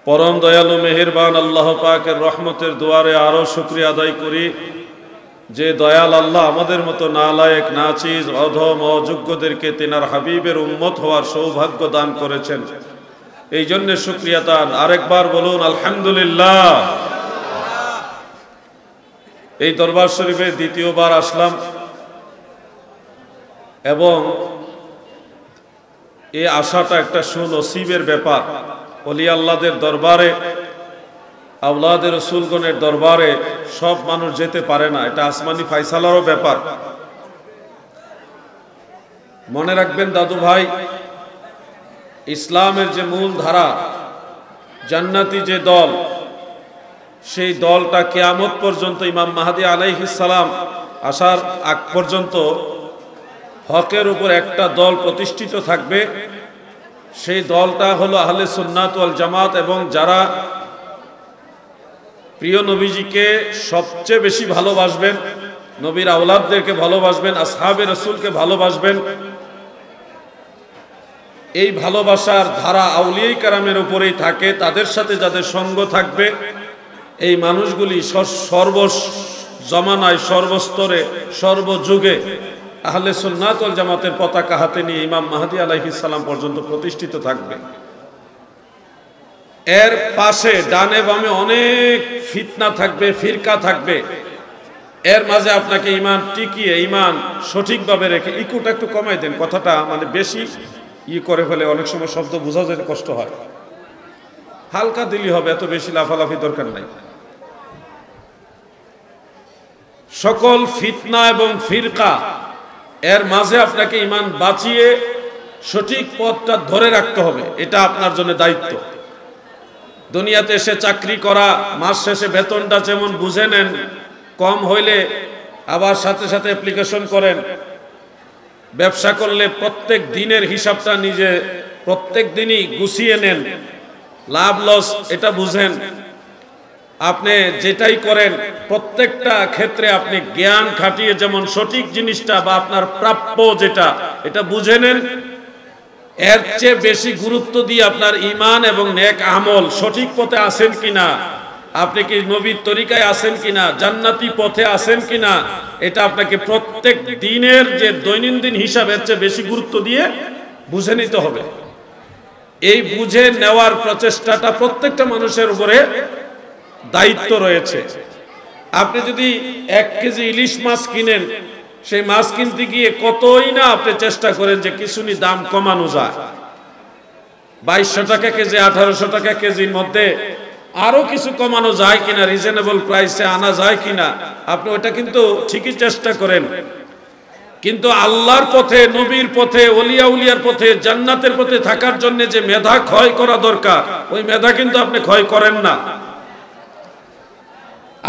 পরম দয়ালু মেহেরবান আল্লাহ পাকের রহমতের দুয়ারে আরো শুকরিয়া আদায় করি যে দয়াল আল্লাহ আমাদের মতো নালায়েক নাচিজ অধম অযোগ্যদেরকে তিনার হাবিবের উম্মত হওয়ার সৌভাগ্য দান করেছেন। এই জন্য শুকরিয়া তার। আরেকবার বলুন আলহামদুলিল্লাহ। এই দরবার শরীফে দ্বিতীয়বার আসলাম এবং এই আশাটা একটা সুনসিবের ব্যাপার। ওলি আল্লাহদের দরবারে, আওলাদে রসুলগণের দরবারে সব মানুষ যেতে পারে না, এটা আসমানি ফায়সালারও ব্যাপার। মনে রাখবেন দাদু ভাই, ইসলামের যে মূল ধারা, জান্নাতি যে দল, সেই দলটা কিয়ামত পর্যন্ত ইমাম মাহদী আলাইহিস সালাম আসার আগ পর্যন্ত হকের উপর একটা দল প্রতিষ্ঠিত থাকবে। সেই দলটা হলো আহলে সুন্নাত ওয়াল জামাত, এবং যারা প্রিয় নবীজিকে সবচেয়ে বেশি ভালোবাসবেন, নবীর আওলাদদেরকে ভালোবাসবেন, আসহাবে রসুলকে ভালোবাসবেন। এই ভালোবাসার ধারা আউলিয়া কেরামের উপরেই থাকে। তাদের সাথে যাদের সঙ্গ থাকবে, এই মানুষগুলি সর্ব জমানায়, সর্বস্তরে, সর্বযুগে আহলে সুন্নাত ওয়াল জামাতের পতাকা হাতে নিয়ে ইমাম মাহদী আলাইহিস সালাম পর্যন্ত প্রতিষ্ঠিত থাকবে। এর পাশে ডানে বামে অনেক ফিতনা থাকবে, ফিরকা থাকবে। এর মাঝে আপনাকে ঈমান টিকিয়ে, ঈমান সঠিকভাবে রেখে, ইকুটা একটু কমাই দেন, কথাটা মানে বেশি করে ফেলে অনেক সময় শব্দ বোঝা যেতে কষ্ট হয়। হালকা দিলি হবে, এত বেশি লাফালাফি দরকার নাই। সকল ফিতনা এবং ফিরকা এর মাঝে আপনাকে ঈমান বাঁচিয়ে সঠিক পথটা ধরে রাখতে হবে। এটা আপনার জন্য দায়িত্ব। দুনিয়াতে এসে চাকরি করা, মাস শেষে বেতনটা যেমন বুঝে নেন, কম হইলে আবার সাথে সাথে অ্যাপ্লিকেশন করেন। ব্যবসা করলে প্রত্যেক দিনের হিসাবটা নিজে প্রত্যেক দিনই গুছিয়ে নেন, লাভ লস এটা বুঝেন। আপনি যেটাই করেন প্রত্যেকটা ক্ষেত্রে আপনি জ্ঞান খাটিয়ে যেমন সঠিক জিনিসটা বা আপনার প্রাপ্য যেটা, এটা বুঝে নেন। এর চেয়ে বেশি গুরুত্ব দিয়ে আপনার ঈমান এবং নেক আমল, সঠিক পথে আছেন কিনা, আপনি কি নবীর তরিকায় আছেন কিনা, জান্নাতি পথে আছেন কিনা, এটা আপনাকে প্রত্যেক দিনের যে দৈনন্দিন হিসাবের চেয়ে বেশি গুরুত্ব দিয়ে বুঝে নিতে হবে। এই বুঝে নেওয়ার প্রচেষ্টাটা প্রত্যেকটা মানুষের উপরে দায়িত্ব রয়েছে। আপনি যদি 1 কেজি ইলিশ মাছ কিনেন, সেই মাছ কিনতে গিয়ে কতই না আপনি চেষ্টা করেন যে কিছুনি দাম কমানো যায়, 2200 টাকা কেজি, 1800 টাকা কেজির মধ্যে আরো কিছু কমানো যায় কিনা, রিজনেবল প্রাইসে আনা যায় কিনা, আপনি ওটা কিন্তু ঠিকই চেষ্টা করেন। কিন্তু আল্লাহর পথে, নবীর পথে, ওলিয়া উলিয়ার পথে, জান্নাতের পথে থাকার জন্য যে মেধা ক্ষয় করা দরকার, ওই মেধা কিন্তু আপনি ক্ষয় করেন না।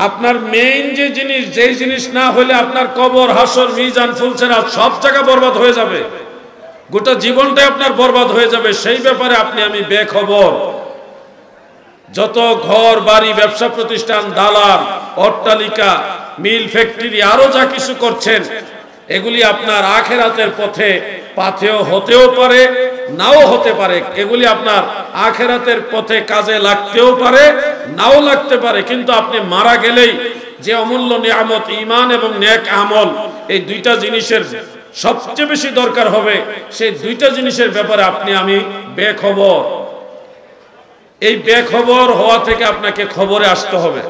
আপনার মেইন যে জিনিস, যেই জিনিস না হলে আপনার কবর, হাসর, মিজান, ফুলসেরাত সব জায়গা বরবাদ হয়ে যাবে, গোটা জীবনটাই আপনার বরবাদ হয়ে যাবে, সেই ব্যাপারে আপনি আমি বেখবর। যত ঘর বাড়ি, ব্যবসা প্রতিষ্ঠান, দালাল, অট্টালিকা, মিল, ফ্যাক্টরি, আরো যা কিছু করছেন, এগুলি আপনার আখেরাতের পথে পাথেয় হতেও পারে, নাও হতে পারে। এগুলি আপনার আখেরাতের পথে কাজে লাগতেও পারে, নাও লাগতে পারে। কিন্তু আপনি মারা গেলেই যে অমূল্য নিয়ামত ঈমান এবং নেক আমল, এই দুইটা জিনিসের সবচেয়ে বেশি দরকার হবে। সেই দুইটা জিনিসের ব্যাপারে আপনি আমি বেখবর। এই বেখবর হওয়া থেকে আপনাকে খবরে আসতে হবে,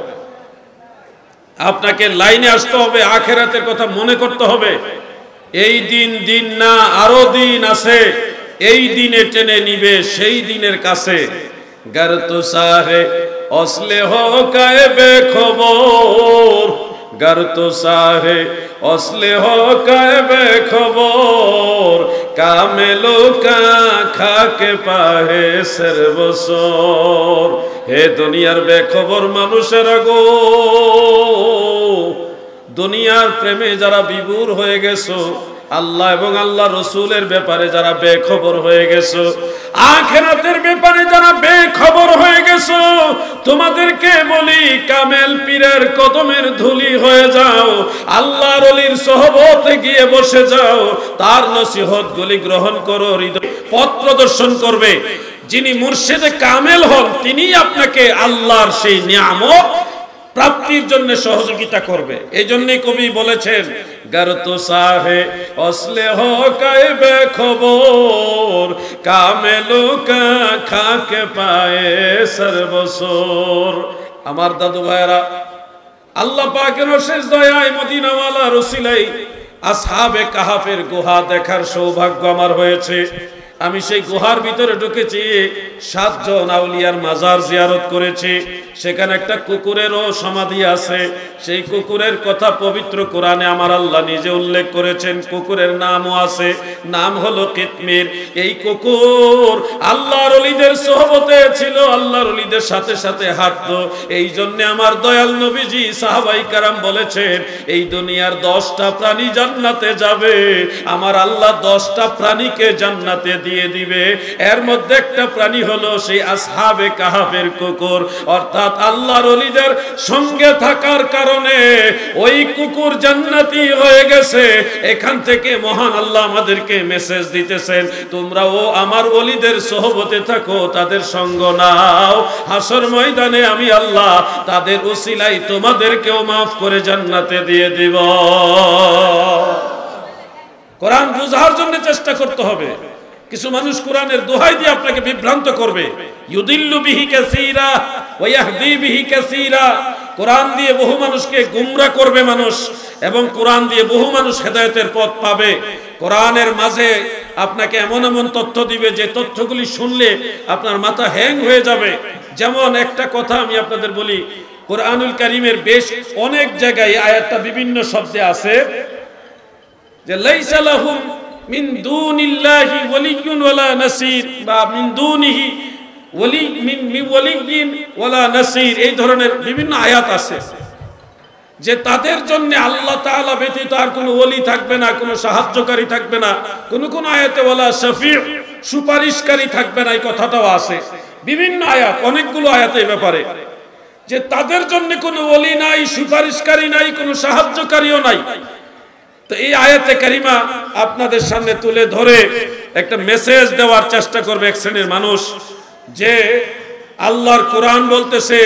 আপনাকে লাইনে আসতে হবে, আখেরাতের কথা মনে করতে হবে। এই দিন দিন না, আরো দিন আছে, এই দিনে টেনে নিবে সেই দিনের কাছে। গর তো সাহে অসলে হো কায়ে বেখবর, গর তো সাহে অসলে হো কায়ে বেখবর, কামেলো কা খাকে পাহে সর্বসর। হে দুনিয়ার বেখবর মানুষেরা গো, দুনিয়ার প্রেমে যারা বিভোর হয়ে গেছো, আল্লাহ এবং আল্লাহ রসুলের ব্যাপারে যারা বেখবর হয়ে গেছো, আখিরাতের ব্যাপারে যারা বেখবর হয়ে গেছো, তোমাদেরকে বলি কামেল পীরের কদমের ধুলি হয়ে যাও, আল্লাহর ওলির সোহবতে গিয়ে বসে যাও, তার নসিহত গুলি গ্রহণ করো, হৃদয় পথ প্রদর্শন করবে। যিনি মুর্শিদে কামেল হন তিনিই আপনাকে আল্লাহর সেই নিয়ামত প্রাপ্তির জন্য সহযোগিতা করবে। এই জন্যই কবি বলেছেন, গর তো সাহে আসলে হো কাইবে খবর কামেলো কা খাকে পায়ে সর্বসর। আমার দাদু ভাইরা, আল্লাহ পাকের অশেষ দয়ায় মদিনাওয়ালার ওসিলায় আসহাবে কাহাফের গুহা দেখার সৌভাগ্য আমার হয়েছে। আমি সেই গুহার ভিতরে ঢুকেছি, 7 জন আউলিয়ার মাজার জিয়ারত করেছি। সেখানে একটা কুকুরেরও সমাধি আছে। সেই কুকুরের কথা পবিত্র কোরআনে আমার আল্লাহ নিজে উল্লেখ করেছেন। কুকুরের নামও আছে, নাম হলো কিতমির। এই কুকুর আল্লাহর ওলিদের সোহবতে ছিল, আল্লাহর ওলিদের সাথে সাথে হাঁটতো। এই জন্য আমার দয়াল নবীজি সাহাবাই কারাম বলেছেন, এই দুনিয়ার 10টা প্রাণী জান্নাতে যাবে, আমার আল্লাহ 10টা প্রাণীকে জান্নাতে দিয়ে দিবে। এর মধ্যে একটা প্রাণী হলো সেই আসহাবে কাহাফের কুকুর। অর্থাৎ আল্লাহর ওলিদের সঙ্গে থাকার কারণে ওই কুকুর জান্নাতি হয়ে গেছে। এখান থেকে মহান আল্লাহ আমাদেরকে মেসেজ দিতেছেন, তোমরাও আমার ওলিদের সোহবতে থাকো, তাদের সঙ্গ নাও। হাসর ময়দানে আমি আল্লাহ তাদের উসিলায় তোমাদেরকেও মাফ করে জান্নাতে দিয়ে দিব। কোরআন বুঝার জন্য চেষ্টা করতে হবে। কিছু মানুষ কোরআনের দোহাই দিয়ে আপনাকে বিভ্রান্ত করবে। ইউদিল্লু বিহি কাসীরা ওয়া ইয়াহদি বিহি কাসীরা। কোরআন দিয়ে বহু মানুষকে গুমরা করবে মানুষ, এবং কোরআন দিয়ে বহু মানুষ হেদায়েতের পথ পাবে। কোরআনের মাঝে আপনাকে এমন এমন তথ্য দিবে যে তথ্যগুলি শুনলে আপনার মাথা হ্যাং হয়ে যাবে। যেমন একটা কথা আমি আপনাদের বলি, কোরআনুল কারীমের বেশ অনেক জায়গায় আয়াতটা বিভিন্ন শব্দে আছে যে লাইসা লাহুম মিন দুনিল্লাহি ওয়ালিয়্যুন ওয়ালা নাসির, বা মিন দুনিহি ওয়ালি মিন ওয়ালিয়্যিন ওয়ালা নাসির। এই ধরনের বিভিন্ন আয়াত আছে যে তাদের জন্য আল্লাহ তাআলা ব্যতীত আর কোনো ওলি থাকবে না, কোনো সাহায্যকারী থাকবে না। কোন কোন আয়াতে ওয়ালা শাফি', সুপারিশকারী থাকবে না, এই কথাটাও আছে। বিভিন্ন আয়াত, অনেকগুলো আয়াত এই ব্যাপারে, যে তাদের জন্য কোনো ওলি নাই, সুপারিশকারী নাই, কোনো সাহায্যকারীও নাই। তো এই আয়াতে কারিমা আপনাদের সামনে তুলে ধরে একটা মেসেজ দেওয়ার চেষ্টা করবে এক শ্রেণীর মানুষ, যে আল্লাহর কোরআন বলতেছে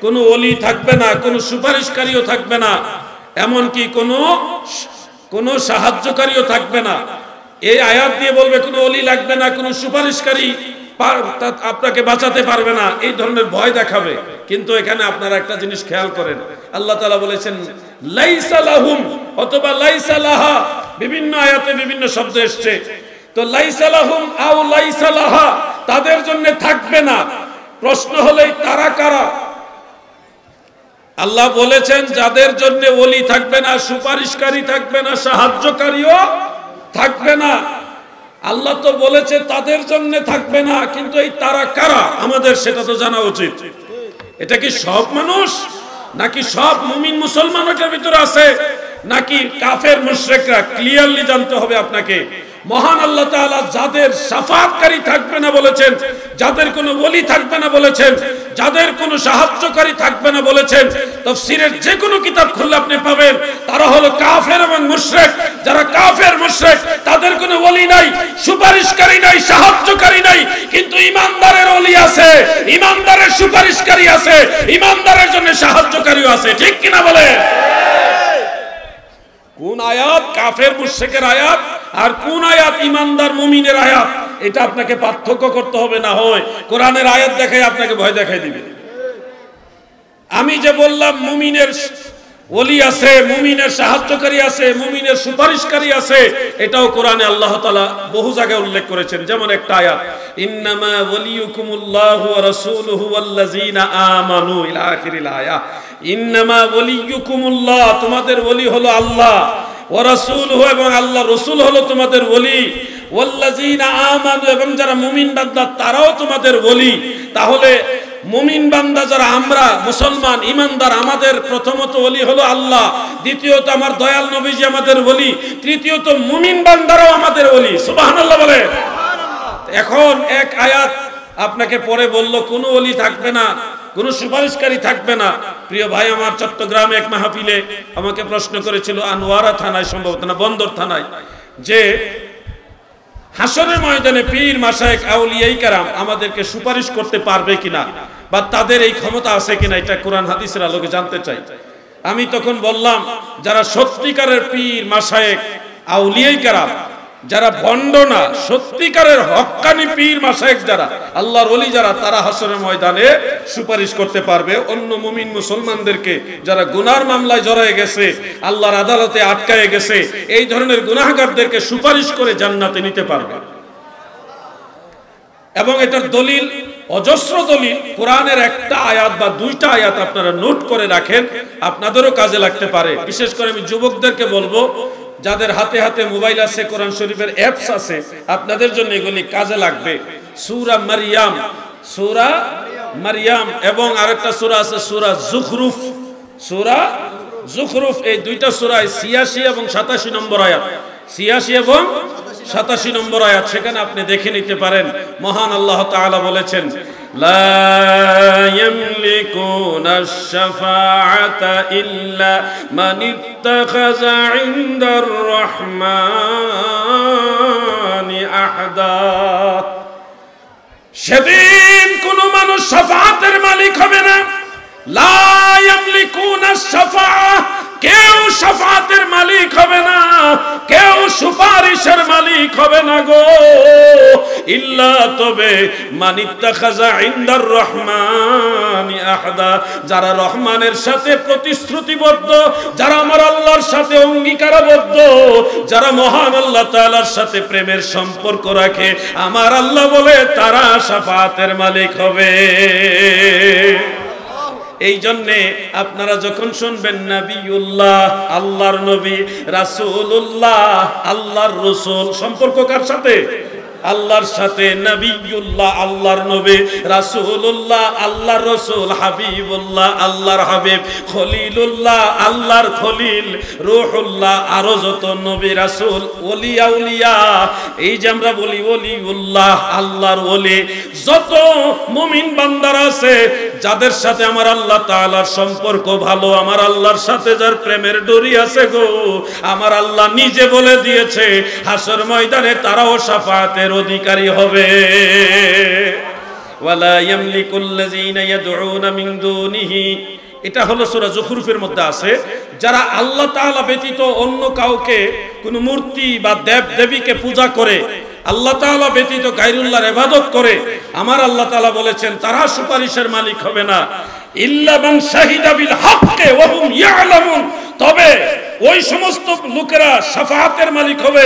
কোনো ওলি থাকবে না, কোনো সুপারিশকারীও থাকবে না, এমনকি কোনো সাহায্যকারীও থাকবে না। এই আয়াত দিয়ে বলবে কোনো ওলি লাগবে না, কোনো সুপারিশকারী আপনাকে বাঁচাতে পারবে না, এই ধরনের ভয় দেখাবে। কিন্তু এখানে আপনারা একটা জিনিস খেয়াল করেন, আল্লাহ তাআলা বলেছেন লাইসা লাহুম অথবা লাইসা লাহা, বিভিন্ন আয়াতে বিভিন্ন শব্দ এসেছে। তো লাইসা লাহুম আও লাইসা লাহা, তাদের জন্য থাকবে না। প্রশ্ন হলেই তারা কারা? আল্লাহ বলেছেন যাদের জন্য ওলি থাকবে না, সুপারিশকারী থাকবে না, সাহায্যকারীও থাকবে না। আল্লাহ তো বলেছে তাদের জন্য থাকবে না, কিন্তু এই তারা কারা আমাদের সেটা তো জানা উচিত। এটা কি সব মানুষ, নাকি সব মুমিন মুসলমান এটার ভিতরে আছে, নাকি কাফের মুশরিকরা? ক্লিয়ারলি জানতে হবে আপনাকে। মহান আল্লাহ তাআলা যাদের শাফাআতকারী থাকবে না বলেছেন, যাদের কোনো ওলি থাকবে না বলেছেন, যাদের কোনো সাহায্যকারী থাকবে না বলেছেন, তাফসীরের যে কোনো কিতাব খুললে আপনি পাবেন তারা হলো কাফের এবং মুশরিক। যারা কাফের মুশরিক তাদের কোনো ওলি নাই, সুপারিশকারী নাই, সাহায্যকারী নাই, কিন্তু ইমানদারের ওলি আছে, ইমানদারের সুপারিশকারী আছে, ইমানদারের জন্য সাহায্যকারীও আছে। ঠিক কিনা বলে? কোন আয়াত কাফের মুশরিকের আয়াত আর কোন আয়াত ইমানদার মুমিনের আয়াত, এটা আপনাকে পার্থক্য করতে হবে। না হয় কোরআনের আয়াত দেখাই আপনাকে ভয় দেখাই দিবে। আমি যে বললাম মুমিনের ওলি আছে, মুমিনের সাহায্যকারী আছে, মুমিনের সুপারিশকারী আছে, এটাও কোরআনে আল্লাহ তাআলা বহু জায়গায় উল্লেখ করেছেন। যেমন একটা আয়াত, ইন্নামা ওয়ালিয়ুকুমুল্লাহু ওয়া রাসূলুহু ওয়াল্লাযীনা আমানু ইলা আখিরিল আয়াত। ইন্নামা ওয়ালিয়ুকুমুল্লাহ, তোমাদের ওলি হলো আল্লাহ, ওয়া রাসূলুহু, এবং আল্লাহ রাসূল হলো তোমাদের ওলি, ওয়াল্লাযীনা আমানু, এবং যারা মুমিন বান্দা তারাও তোমাদের ওলি। তাহলে মুমিন বান্দা যারা আমরা মুসলমান ইমানদার, আমাদের প্রথমত ওলি হলো আল্লাহ, দ্বিতীয়ত আমার দয়াল নবীজি আমাদের ওলি, তৃতীয়ত মুমিন বান্দারাও আমাদের ওলি। সুবহানাল্লাহ বলে। এখন এক আয়াত আপনাকে পরে বলল কোনো ওলি থাকবে না, কোনো সুপারিশকারী থাকবে না। প্রিয় ভাই আমার, চট্টগ্রামে এক মাহফিলে আমাকে প্রশ্ন করেছিল, আনোয়ারা থানায় সম্ভবত না বন্দর থানায়, যে হাসরের ময়দানে পীর মাশায়েখ আউলিয়ায়ে কেরাম আমাদেরকে সুপারিশ করতে পারবে কিনা বা তাদের এই ক্ষমতা আছে কিনা, এটা কোরআন হাদিসের আলোকে জানতে চাই। আমি তখন বললাম, যারা সত্যিকারের পীর মাশায়েখ আউলিয়ায়ে কেরাম, যারা ভণ্ড না, সত্যিকারের হক্কানি পীর মাশায়েখ যারা, আল্লাহর ওলি যারা, তারা হাসরের ময়দানে সুপারিশ করতে পারবে অন্য মুমিন মুসলমানদেরকে যারা গুনার মামলায় জড়ায় গেছে, আল্লাহর আদালতে আটকায়ে গেছে, এই ধরনের গুনাহগারদেরকে সুপারিশ করে জান্নাতে নিতে পারবে। এবং এটার দলিল, অজস্র দলিল, কোরআনের একটা আয়াত বা দুইটা আয়াত আপনারা নোট করে রাখেন, আপনাদেরও কাজে লাগতে পারে। বিশেষ করে আমি যুবকদেরকে বলবো, যাদের হাতে হাতে মোবাইল আছে, কোরআন শরীফের অ্যাপস আছে, আপনাদের জন্য এগুলি কাজে লাগবে। সূরা মারইয়াম, সূরা মারইয়াম এবং আরেকটা সূরা আছে সূরা যুখরুফ, সূরা যুখরুফ, এই দুইটা সূরায় ৮৬ এবং ৮৭ নম্বর আয়াত, ৮৬ এবং ৮৭ নম্বর আয়াত, সেখানে আপনি দেখে নিতে পারেন। মহান আল্লাহ তাআলা বলেছেন, লা ইয়ামলিকুনা আশ-শাফাআতা ইল্লা মান ইত্তাখাযা ইনদার রাহমানি আহদা। সেদিন কোন মানুষ শাফাআতের মালিক হবে না। লা ইয়ামলিকুনা আশ-শাফাআ, কেউ শাফাআতের মালিক হবে না, কেউ সুপারিশের মালিক হবে না গো, ইল্লা, তবে মান ইত্তাখাযা ইনদার রহমানি আহদা, যারা রহমানের সাথে প্রতিশ্রুতিবদ্ধ, যারা আমার আল্লাহর সাথে অঙ্গীকারবদ্ধ, যারা মহান আল্লাহ তাআলার সাথে প্রেমের সম্পর্ক রাখে, আমার আল্লাহ বলে তারা শাফাআতের মালিক হবে। এই জন্যে আপনারা যখন শুনবেন নবিউল্লাহ, আল্লাহর নবী, রাসূলুল্লাহ, আল্লাহর রাসূল, সম্পর্ক কার সাথে? আল্লাহর সাথে। নবিউল্লাহ, আল্লাহর নবী, রাসূলুল্লাহ, আল্লাহর রাসূল, হাবিবুল্লাহ, আল্লাহর হাবিব, খলিলুল্লাহ, আল্লাহর খলিল, রূহুল্লাহ, আরো যত নবী রাসূল, ওলি আউলিয়া, এই যে আমরা বলি ওলিউল্লাহ, আল্লাহর ওলি, যত মুমিন বান্দারা আছে যাদের সাথে আমার আল্লাহ তাআলার সম্পর্ক ভালো, আমার আল্লাহর সাথে যার প্রেমের ডোরি আছে গো, আমার আল্লাহ নিজে বলে দিয়েছে হাসর ময়দানে তারাও শাফাআতের অধিকারী হবে। ওয়ালা ইয়ামলিকুল্লাযীনা ইয়াদউনা মিন দুনিহি, এটা হলো সূরা যুখরুফের মধ্যে আছে, যারা আল্লাহ তাআলা ব্যতীত অন্য কাউকে, কোন মূর্তি বা দেব দেবীকে পূজা করে, আল্লাহ তাআলা ব্যতীত গায়রুল্লাহর ইবাদত করে, আমার আল্লাহ তাআলা বলেছেন তারা সুপারিশের মালিক হবে না। ইল্লা মান শাহিদা বিল হক্কে ওয়া হুম ইয়ালামুন, তবে ওই সমস্ত লোকেরা শাফাআতের মালিক হবে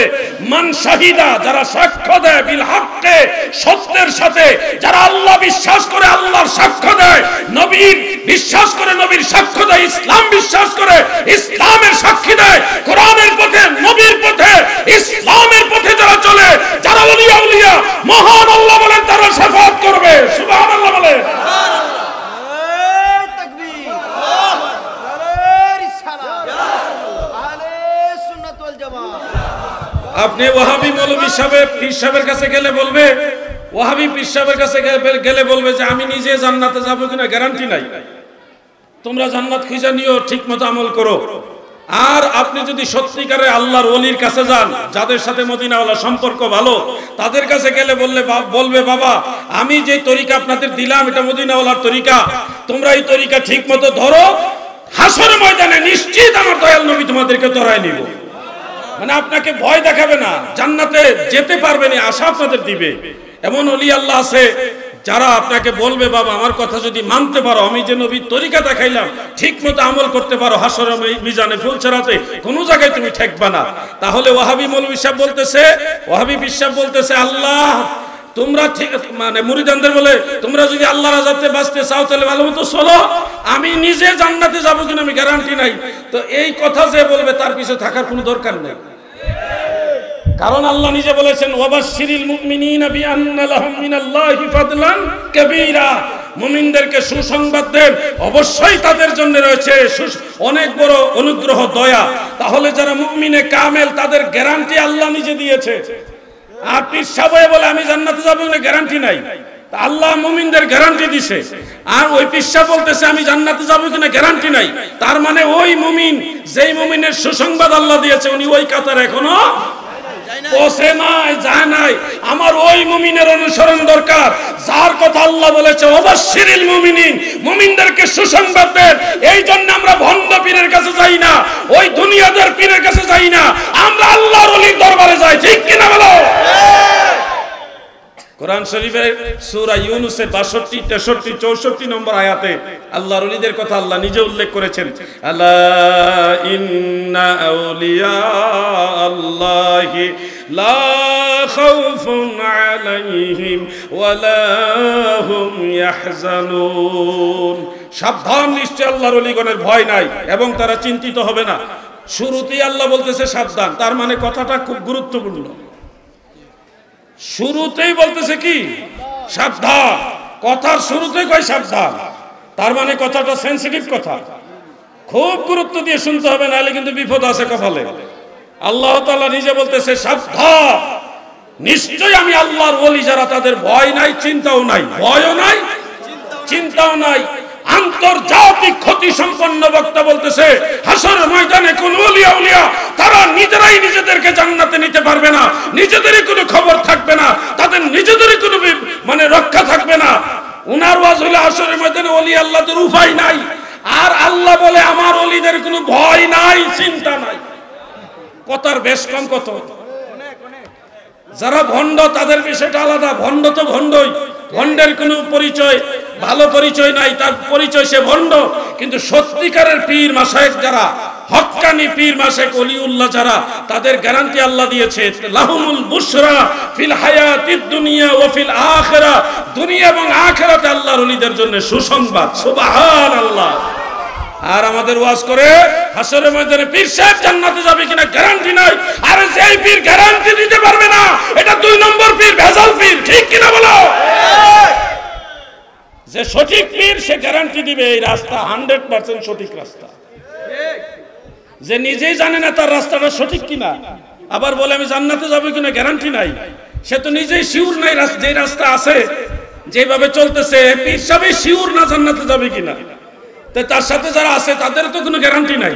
মান শাহিদা, যারা সাক্ষ্য দেয়, বিল হক্কে, সত্যের সাথে, যারা আল্লাহ বিশ্বাস করে আল্লাহর সাক্ষ্য দেয়, নবীর বিশ্বাস করে নবীর সাক্ষ্য দেয়, ইসলাম বিশ্বাস করে ইসলামের সাক্ষী দেয়, কোরআনের পথে, নবীর পথে, ইসলামের পথে যারা চলে, যারা ওলি আউলিয়া, মহান আল্লাহ বলেন তারা শাফাআত করবে। সুবহানাল্লাহ বলেন। আপনি ওয়াহাবি মৌলভী সাহেব, পীর সাহেবের কাছে গেলে বলবে, ওয়াহাবি পীর সাহেবের কাছে গেলে বলবে যে আমি নিজে জান্নাতে যাব কিনা গ্যারান্টি নাই, তোমরা জান্নাত খুঁজে নিও, ঠিকমতো আমল করো। আর আপনি যদি সত্যিকারে আল্লাহর ওলির কাছে যান, যাদের সাথে মদিনাওয়ালা সম্পর্ক ভালো, তাদের কাছে গেলে বলবে বাবা আমি যে তরিকা আপনাদের দিলাম এটা মদিনাওয়ালার তরিকা, তোমরা এই তরিকা ঠিকমতো ধরো, হাসর ময়দানে নিশ্চিত আমার দয়াল নবী তোমাদেরকে ধরায় নিব। মানে আপনাকে ভয় দেখাবে না, জান্নাতে যেতে পারবে না, আশা আপনাদের দিবে। এমন ওলি আল্লাহ আছে যারা আপনাকে বলবে বাবা আমার কথা যদি মানতে পারো, আমি যে নবীর তরিকা দেখাইলাম ঠিক মতো আমল করতে পারো, হাসরের মিজানে ফুলছড়াতে কোনো জায়গায় তুমি ঠেকবা না। তাহলে ওয়াহাবি মৌলভী সাহেব বলতেছে, ওয়াহাবি পীর সাহেব বলতেছে, আল্লাহ তোমরা ঠিক, মানে মুরিদানদের বলে তোমরা যদি আল্লাহর রাজাতে বাঁচতে চাও তাহলে ভালো মতো চলো, আমি নিজে জান্নাতে যাবো কিনা আমি গ্যারান্টি নাই। তো এই কথা যে বলবে তার পিছনে থাকার কোনো দরকার নেই, কারণ আল্লাহ নিজে বলেছেন ওয়াবাশশিরিল মুমিনিনা বিআন্না লাহুম মিনাল্লাহি ফাদলান কাবীরা, মুমিনদেরকে সুসংবাদ দেন অবশ্যই তাদের জন্য রয়েছে অনেক বড় অনুগ্রহ, দয়া। তাহলে যারা মুমিনে কামেল তাদের গ্যারান্টি আল্লাহ নিজে দিয়েছে। আর পীর সাহেব বলে আমি জান্নাতে যাব না, গ্যারান্টি নাই, আল্লাহ মুমিনদের গ্যারান্টি দিছে। আর ওই পীর সাহেব বলতেছে আমি জান্নাতে যাব কিনা গ্যারান্টি নাই, তার মানে ওই মুমিন যেই মুমিনের সুসংবাদ আল্লাহ দিয়েছে উনি ওই কাতার এখনো। পৌঁছে নাই, যায় নাই। আমার ওই মুমিনের অনুসরণ দরকার যার কথা আল্লাহ বলেছে ওয়াবাশশিরিল মুমিনিন, মুমিনদেরকে সুসংবাদ দেন। এই জন্য আমরা ভণ্ড পীরের কাছে যাই না, ওই দুনিয়াদার পীরের কাছে যাই না, আমরা আল্লাহর ওলির দরবারে যাই। ঠিক কিনা বলো? কোরআন শরীফের সূরা ইউনূসের 62, 63, 64 নম্বর আয়াতে আল্লাহর ওলিদের কথা আল্লাহ নিজে উল্লেখ করেছেন। আলা ইন্না আউলিয়া আল্লাহি লা খাউফুন আলাইহিম ওয়ালা হুম ইয়াহজানুন। সাবধান, নিশ্চয় আল্লাহর ওলিগণের ভয় নাই এবং তারা চিন্তিত হবে না। শুরুতেই আল্লাহ বলতেছে সাবধান, তার মানে কথাটা খুব গুরুত্বপূর্ণ। শুরুতেই বলতেছে কি? সাবধান। কথার শুরুতেই কয় সাবধান, তার মানে কথাটা সেনসিটিভ কথা, খুব গুরুত্ব দিয়ে শুনতে হবে, নাহলে কিন্তু বিপদ আছে কপালে। আল্লাহ তাআলা নিজে বলতেছে সাবধান, নিশ্চয়ই আমি আল্লাহর ওলি যারা তাদের ভয় নাই, চিন্তাও নাই, ভয়ও নাই, চিন্তাও নাই। আন্তর্জাতিক ক্ষতি সম্পন্ন বক্তা বলতেছে হাসরের ময়দানে কোন ওলি আউলিয়া তারা নিজেরাই নিজেদেরকে জান্নাতে নিতে পারবে না, নিজেদেরই কোনো খবর থাকবে না, তাদের নিজেদেরই কোনো মানে রক্ষা থাকবে না। উনার ওয়াজ হলো হাসরের ময়দানে ওলি আল্লাহদের উপায় নাই, আর আল্লাহ বলে আমার ওলিদের কোনো ভয় নাই, চিন্তা নাই। কথার বেশ কম কত। যারা ভণ্ড তাদের বিষয়টা আলাদা, ভণ্ড তো ভণ্ডই, ভণ্ডের কোনো পরিচয় ভালো পরিচয় নাই, তার পরিচয় সে ভণ্ড। কিন্তু সত্যিকারের পীর মাশায়েখ যারা, হক্কানি পীর মাশায়েখ ওলিউল্লাহ যারা, তাদের গ্যারান্টি আল্লাহ দিয়েছে লাহুমুল বুশরা ফিল হায়াতিদ দুনিয়া ওয়া ফিল আখিরা, দুনিয়া এবং আখিরাতে আল্লাহর ওলিদের জন্য সুসংবাদ। সুবহানাল্লাহ। আর আমাদের ওয়াজ করে হাসরের ময়দানে পীর সাহেব জান্নাতে যাবে কিনা গ্যারান্টি নাই। আর যেই পীর গ্যারান্টি দিতে পারবে না, এটা 2 নম্বর পীর, ভেজাল পীর। ঠিক কিনা বলো? যে সঠিক পীর সে গ্যারান্টি দিবে এই রাস্তা 100% সঠিক রাস্তা। যে নিজেই জানে না তার রাস্তাটা সঠিক কিনা, আবার বলে আমি জান্নাতে যাবো কিনা গ্যারান্টি নাই, সে তো নিজেই শিওর নাই যে রাস্তা আছে যেভাবে চলতেছে, পীর সাহেব শিওর না জান্নাতে যাবে কিনা। তাই তার সাথে যারা আছে তাদের তো কোনো গ্যারান্টি নাই,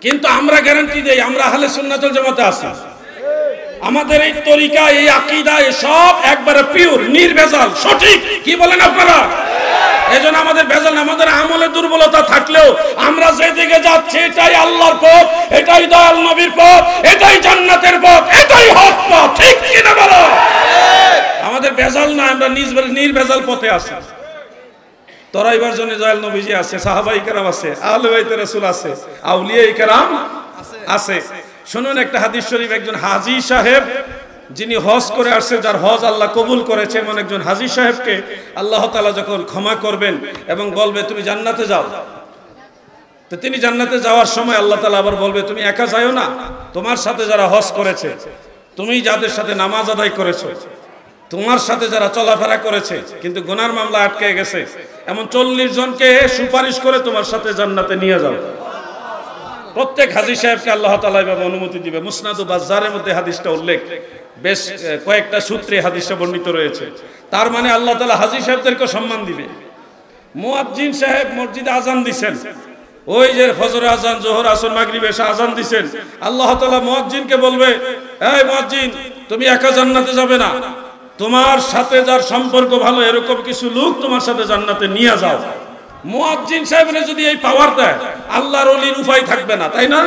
কিন্তু আমরা গ্যারান্টি দেই। আমরা আহলে সুন্নাত ওয়াল জামাতে আছি, আমাদের এই তরিকা, এই আকীদা, এই সব একবারে পিওর, নির্ভেজাল, সঠিক। কি বলেন আপনারা? এজন্য আমাদের ভেজাল না। আমাদের আমলে দুর্বলতা থাকলেও আমরা যেদিকে যাচ্ছি এটাই আল্লাহর পথ, এটাই দয়াল নবীর পথ, এটাই জান্নাতের পথ, এটাই হক পথ। ঠিক কিনা বলো? আমাদের ভেজাল না, আমরা নির্ভেজাল পথে আছি। তরাইবার জন্য দয়াল নবীজি আছে, সাহাবায়ে কেরাম আছে, আহলে বাইত রাসূল আছে, আউলিয়ায়ে কেরাম আছে। শুনুন একটা হাদিস শরীফ। একজন হাজী সাহেব যিনি হজ করে আসছে, যার হজ আল্লাহ কবুল করেছে, এমন একজন হাজী সাহেবকে আল্লাহ তাআলা যখন ক্ষমা করবেন এবং বলবে তুমি জান্নাতে যাও, তো তিনি জান্নাতে যাওয়ার সময় আল্লাহ তাআলা আবার বলবে তুমি একা যাও না, তোমার সাথে যারা হজ করেছে, তুমি যাদের সাথে নামাজ আদায় করেছো, তোমার সাথে যারা চলাফেরা করেছে কিন্তু গুনার মামলা আটকে গেছে, এমন 40 জনকে সুপারিশ করে তোমার সাথে জান্নাতে নিয়ে যাও। প্রত্যেক হাজী সাহেবকে আল্লাহ তাআলা এভাবে অনুমতি দিবে। মুসনাদু বাজ্জারের মধ্যে হাদিসটা উল্লেখ, বেশ কয়েকটা সূত্রে হাদিসটা বর্ণিত রয়েছে। তার মানে আল্লাহ তাআলা হাজী সাহেবদেরকে সম্মান দিবে। মুয়াজ্জিন সাহেব মসজিদে আজান দিবেন, ওই যে ফজর আজান, জোহর, আসর, মাগরিব, এশা আজান দিবেন, আল্লাহ তাআলা মুয়াজ্জিনকে বলবে এই মুয়াজ্জিন তুমি একা জান্নাতে যাবে না, তোমার সাথে যার সম্পর্ক ভালো এরকম কিছু লোক তোমার সাথে জান্নাতে নিয়ে যাও। মুয়াজ্জিন সাহেবরা যদি এই পাওয়ার দেয়, আল্লাহর ওলির উপায় থাকবে না, তাই না?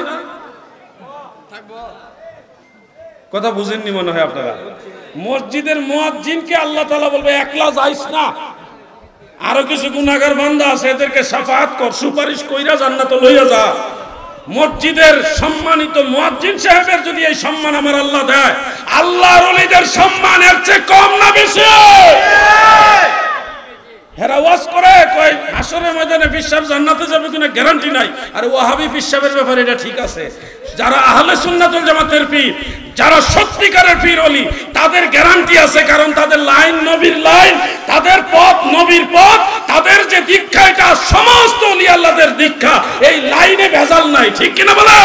কথা বুঝেননি মনে হয় আপনারা। মসজিদের মুয়াজ্জিনকে আল্লাহ তাআলা বলবে একলা যাইস না, আরো কিছু গুনাহগার বান্দা আছে এদেরকে শাফাআত কর, সুপারিশ কইরা জান্নাতে লইয়া যা। মসজিদের সম্মানিত মুয়াজ্জিন সাহেবের যদি এই সম্মান আমার আল্লাহ দেয়, আল্লাহর ওলিদের সম্মান এর চেয়ে কম না বেশি? হেরা ওয়াজ করে কয় হাসরের ময়দানে পীর সাহেব জান্নাতে যাবে কিনা গ্যারান্টি নাই। আর ওয়াহাবি পীর সাহেবের ব্যাপারে এটা ঠিক আছে। যারা আহলে সুন্নাত ওয়াল জামাতের পীর, যারা সত্যিকারের পীর ওলি, তাদের গ্যারান্টি আছে, কারণ তাদের লাইন নবীর লাইন, তাদের পথ নবীর পথ, তাদের যে দীক্ষা এটা সমস্ত ওলি আল্লাহদের দীক্ষা, এই লাইনে ভেজাল নাই। ঠিক কিনা বলো?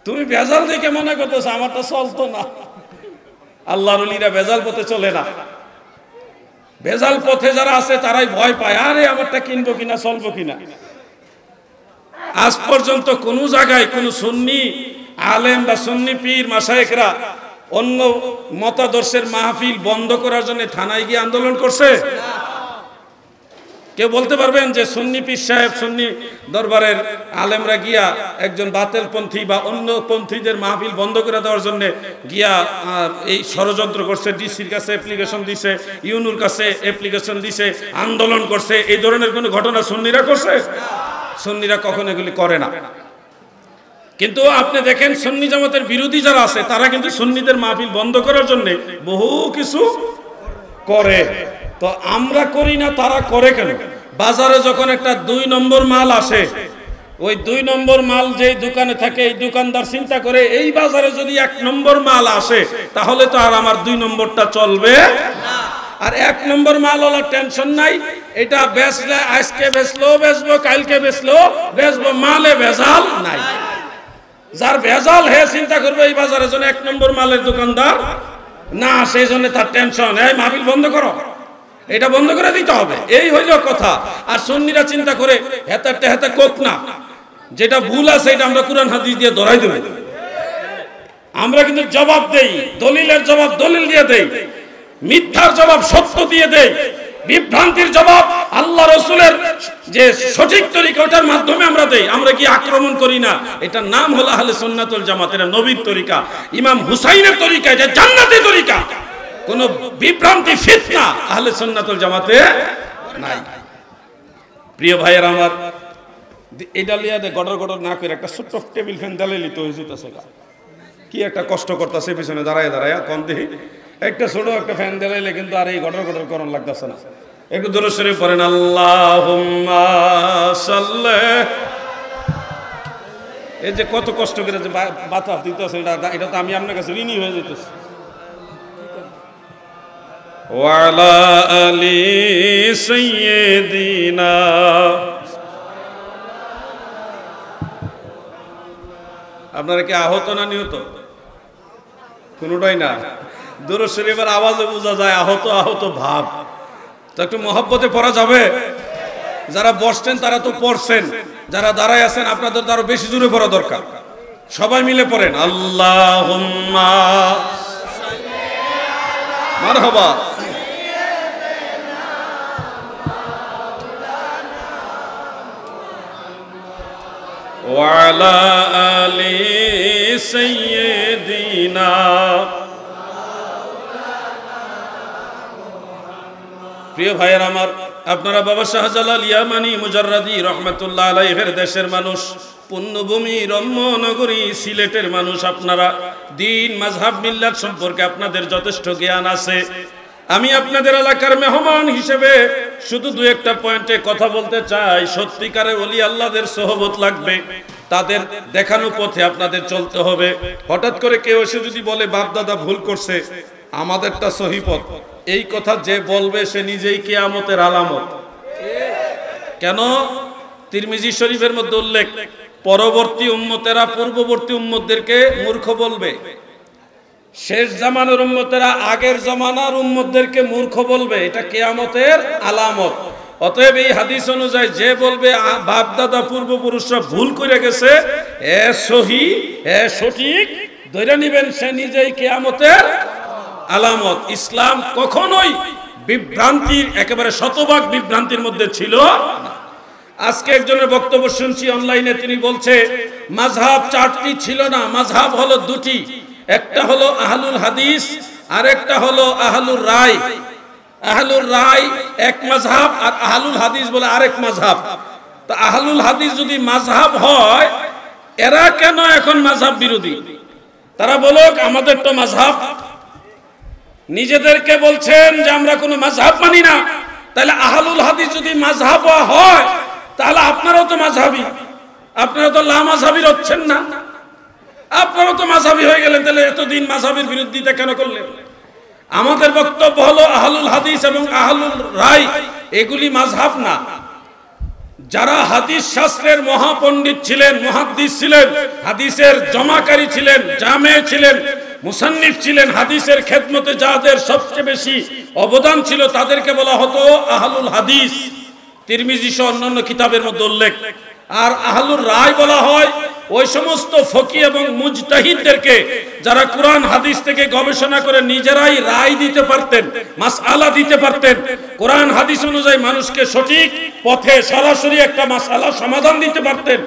তুমি ভেজাল দেখে মনে করতেছ আমারটা চলতো না। আল্লাহর ওলিরা ভেজাল পথে চলে না। ভেজাল পথে যারা আছে তারাই ভয় পায়, আরে আমারটা কিনবো কিনা, চলবো কিনা। আজ পর্যন্ত কোন জায়গায় কোন সুন্নি আলেম বা সুন্নি পীর মাশায়েখরা অন্য মতাদর্শের মাহফিল বন্ধ করার জন্য থানায় গিয়ে আন্দোলন করছে? কেউ বলতে পারবেন যে সুন্নি পীর সাহেব, সুন্নি দরবারের আলেমরা গিয়া একজন বাতিলপন্থী বা অন্য পন্থীদের মাহফিল বন্ধ করে দেওয়ার জন্য গিয়া এই ষড়যন্ত্র করছে, ডিসির কাছে অ্যাপ্লিকেশন দিছে, ইউনুর কাছে অ্যাপ্লিকেশন দিছে, আন্দোলন করছে? এই ধরনের কোনো ঘটনা সুন্নিরা করছে? সুন্নিরা কখনো এগুলি করে না। কিন্তু আপনি দেখেন সুন্নি জামাতের বিরোধী যারা আছে তারা কিন্তু সুন্নিদের মাহফিল বন্ধ করার জন্য বহু কিছু করে। তো আমরা করি না, তারা করে কেন? বাজারে যখন একটা 2 নম্বর মাল আসে, ওই 2 নম্বর মাল যেই দোকানে থাকে এই দোকানদার চিন্তা করে এই বাজারে যদি 1 নম্বর মাল আসে তাহলে তো আর আমার 2 নম্বরটা চলবে না। আর 1 নম্বর মাল হলো টেনশন নাই, এটা বেচলে আজকে বেচলো বেচবো, কালকে বেচলো বেচবো, মালে ভেজাল নাই। যার ভেজাল হে চিন্তা করবে এই বাজারে যেন 1 নম্বর মালের দোকানদার না, সেই জন্য তার টেনশন, এই মাহফিল বন্ধ করো, এটা বন্ধ করে দিতে হবে, এই হইল কথা। আর সুন্নিরা চিন্তা করে হেতাতে হেতে কোক না, যেটা ভুল আছে এটা আমরা কুরআন হাদিস দিয়ে ধরাই দেব। আমরা কিন্তু জবাব দেই, দলিলের জবাব দলিল দিয়ে দেই, মিথ্যার জবাব সত্য দিয়ে দেই, বিভ্রান্তির জবাব আল্লাহ রাসূলের যে সঠিক তরিকা ওটার মাধ্যমে আমরা দেই। আমরা কি আক্রমণ করি না? এটার নাম হলো আহলে সুন্নাত ওয়াল জামাত, এটা নবীর তরিকা, ইমাম হুসাইনের তরিকা, এটা জান্নাতের তরিকা। কোন বিভ্রান্তি ফিতনা আহলে সুন্নাত ওয়াল জামাতে নাই। প্রিয় ভাইয়েরা আমার, এটা লিয়া দে গডর গডর না করে একটা ছোট্ট টেবিল ফ্যান দালালি তো হইতাছে, কি একটা কষ্ট করতেছে পিছনে দাঁড়ায় দাঁড়ায়, কোন দেখি একটা ছোট একটা ফ্যান দিলাইলে কিন্তু আর এই গডর গডর করন লাগতেছে না। একটু দরুদ শরীফ পড়েন, আল্লাহুম্মা সাল্লি। এই যে কত কষ্ট করে যে বাতা দিতেছে, এটা তো আমি আপনার কাছে ঋণী হয়ে যেতেছি। ওয়া আলা আলি সাইয়্যিদিনা। আপনারা কি আহত না নিহত? কোনোটাই না। দরুদ শরীফের আওয়াজে বোঝা যায় আহত আহত ভাব। তো একটু মহব্বতে পড়া যাবে? যারা বসছেন তারা তো পড়ছেন, যারা দাঁড়ায় আছেন আপনাদের তো আরো বেশি জোরে পড়া দরকার। সবাই মিলে পড়েন, আল্লাহুম্মা মারহাবা। ওয়া আলা আলি সাইয়্যিদিনা। প্রিয় ভাইয়ের আমার, আপনারা বাবা শাহজালাল ইয়ামানি মুজাররাদি রহমাতুল্লাহ আলাইহির দেশের মানুষ, পুণ্যভূমি রম্যনগরী সিলেটের মানুষ, আপনারা দ্বীন মাযহাব মিল্লাত সম্পর্কে আপনাদের যথেষ্ট জ্ঞান আছে। আমি আপনাদের এলাকার মেহমান হিসেবে শুধু 2-1টা পয়েন্টে কথা বলতে চাই। সত্যিকারের ওলি আল্লাহদের সোহবত লাগবে, তাদের দেখানো পথে আপনাদের চলতে হবে। হঠাৎ করে কেউ এসে যদি বলে বাপ দাদা ভুল করছে, আমাদেরটা সহি পথ, এই কথা যে বলবে সে নিজেই কিয়ামতের আলামত। কেন? তিরমিজি শরীফের মধ্যে উল্লেখ, পরবর্তী উম্মতেরা পূর্ববর্তী উম্মতদেরকে মূর্খ বলবে, শেষ জামানার উম্মতেরা আগের জামানার উম্মতদেরকে মূর্খ বলবে, এটা কিয়ামতের আলামত। অতএব এই হাদিস অনুযায়ী যে বলবে বাপ দাদা পূর্বপুরুষরা ভুল করে গেছে, এ সহি এ সঠিক ধরে নিবেন, সে নিজেই কিয়ামতের আলামত। ইসলাম কখনোই বিভ্রান্তির, একেবারে শতভাগ বিভ্রান্তির মধ্যে ছিল না। আজকে একজনের বক্তব্য শুনছি অনলাইনে, তিনি বলছে মাযহাব 4টি ছিল না, মাযহাব হলো 2টি, একটা হলো আহলুল হাদিস আর একটা হলো আহলুর রায়। আহলুর রায় এক মাযহাব আর আহলুল হাদিস বলে আরেক মাযহাব। তো আহলুল হাদিস যদি মাযহাব হয়, এরা কেন এখন মাযহাব বিরোধী? তারা বলুক আমাদের তো মাযহাব। নিজেদেরকে বলছেন যে আমরা কোনো মাযহাব মানি না, তাহলে আহলুল হাদিস যদি মাযহাব হয় তাহলে আপনারাও তো মাযহাবী, আপনারা তো লা মাযহাবীর হচ্ছেন না, আপনারাও তো মাযহাবী হয়ে গেলেন, তাহলে এতদিন মাযহাবের বিরোধিতা কেন করলেন? আমাদের বক্তব্য হলো আহলুল হাদিস এবং আহলুল রায় এগুলি মাযহাব না। যারা হাদিস শাস্ত্রের মহাপণ্ডিত ছিলেন, মুহাদ্দিস ছিলেন, হাদিসের জমাকারী ছিলেন, জামে ছিলেন, মুসান্নিফ ছিলেন, হাদিসের খেদমতে যাদের সবচেয়ে বেশি অবদান ছিল তাদেরকে বলা হতো আহলুল হাদিস। তিরমিজি সহ অন্যান্য কিতাবের মধ্যে উল্লেখ। আর আহলুর রায় বলা হয় ওই সমস্ত ফকি এবং মুজতাহিদদেরকে যারা কোরআন হাদিস থেকে গবেষণা করে নিজেরাই রায় দিতে পারতেন, মাসআলা দিতে পারতেন, কোরআন হাদিস অনুযায়ী মানুষকে সঠিক পথে সরাসরি একটা মাসআলা সমাধান দিতে পারতেন,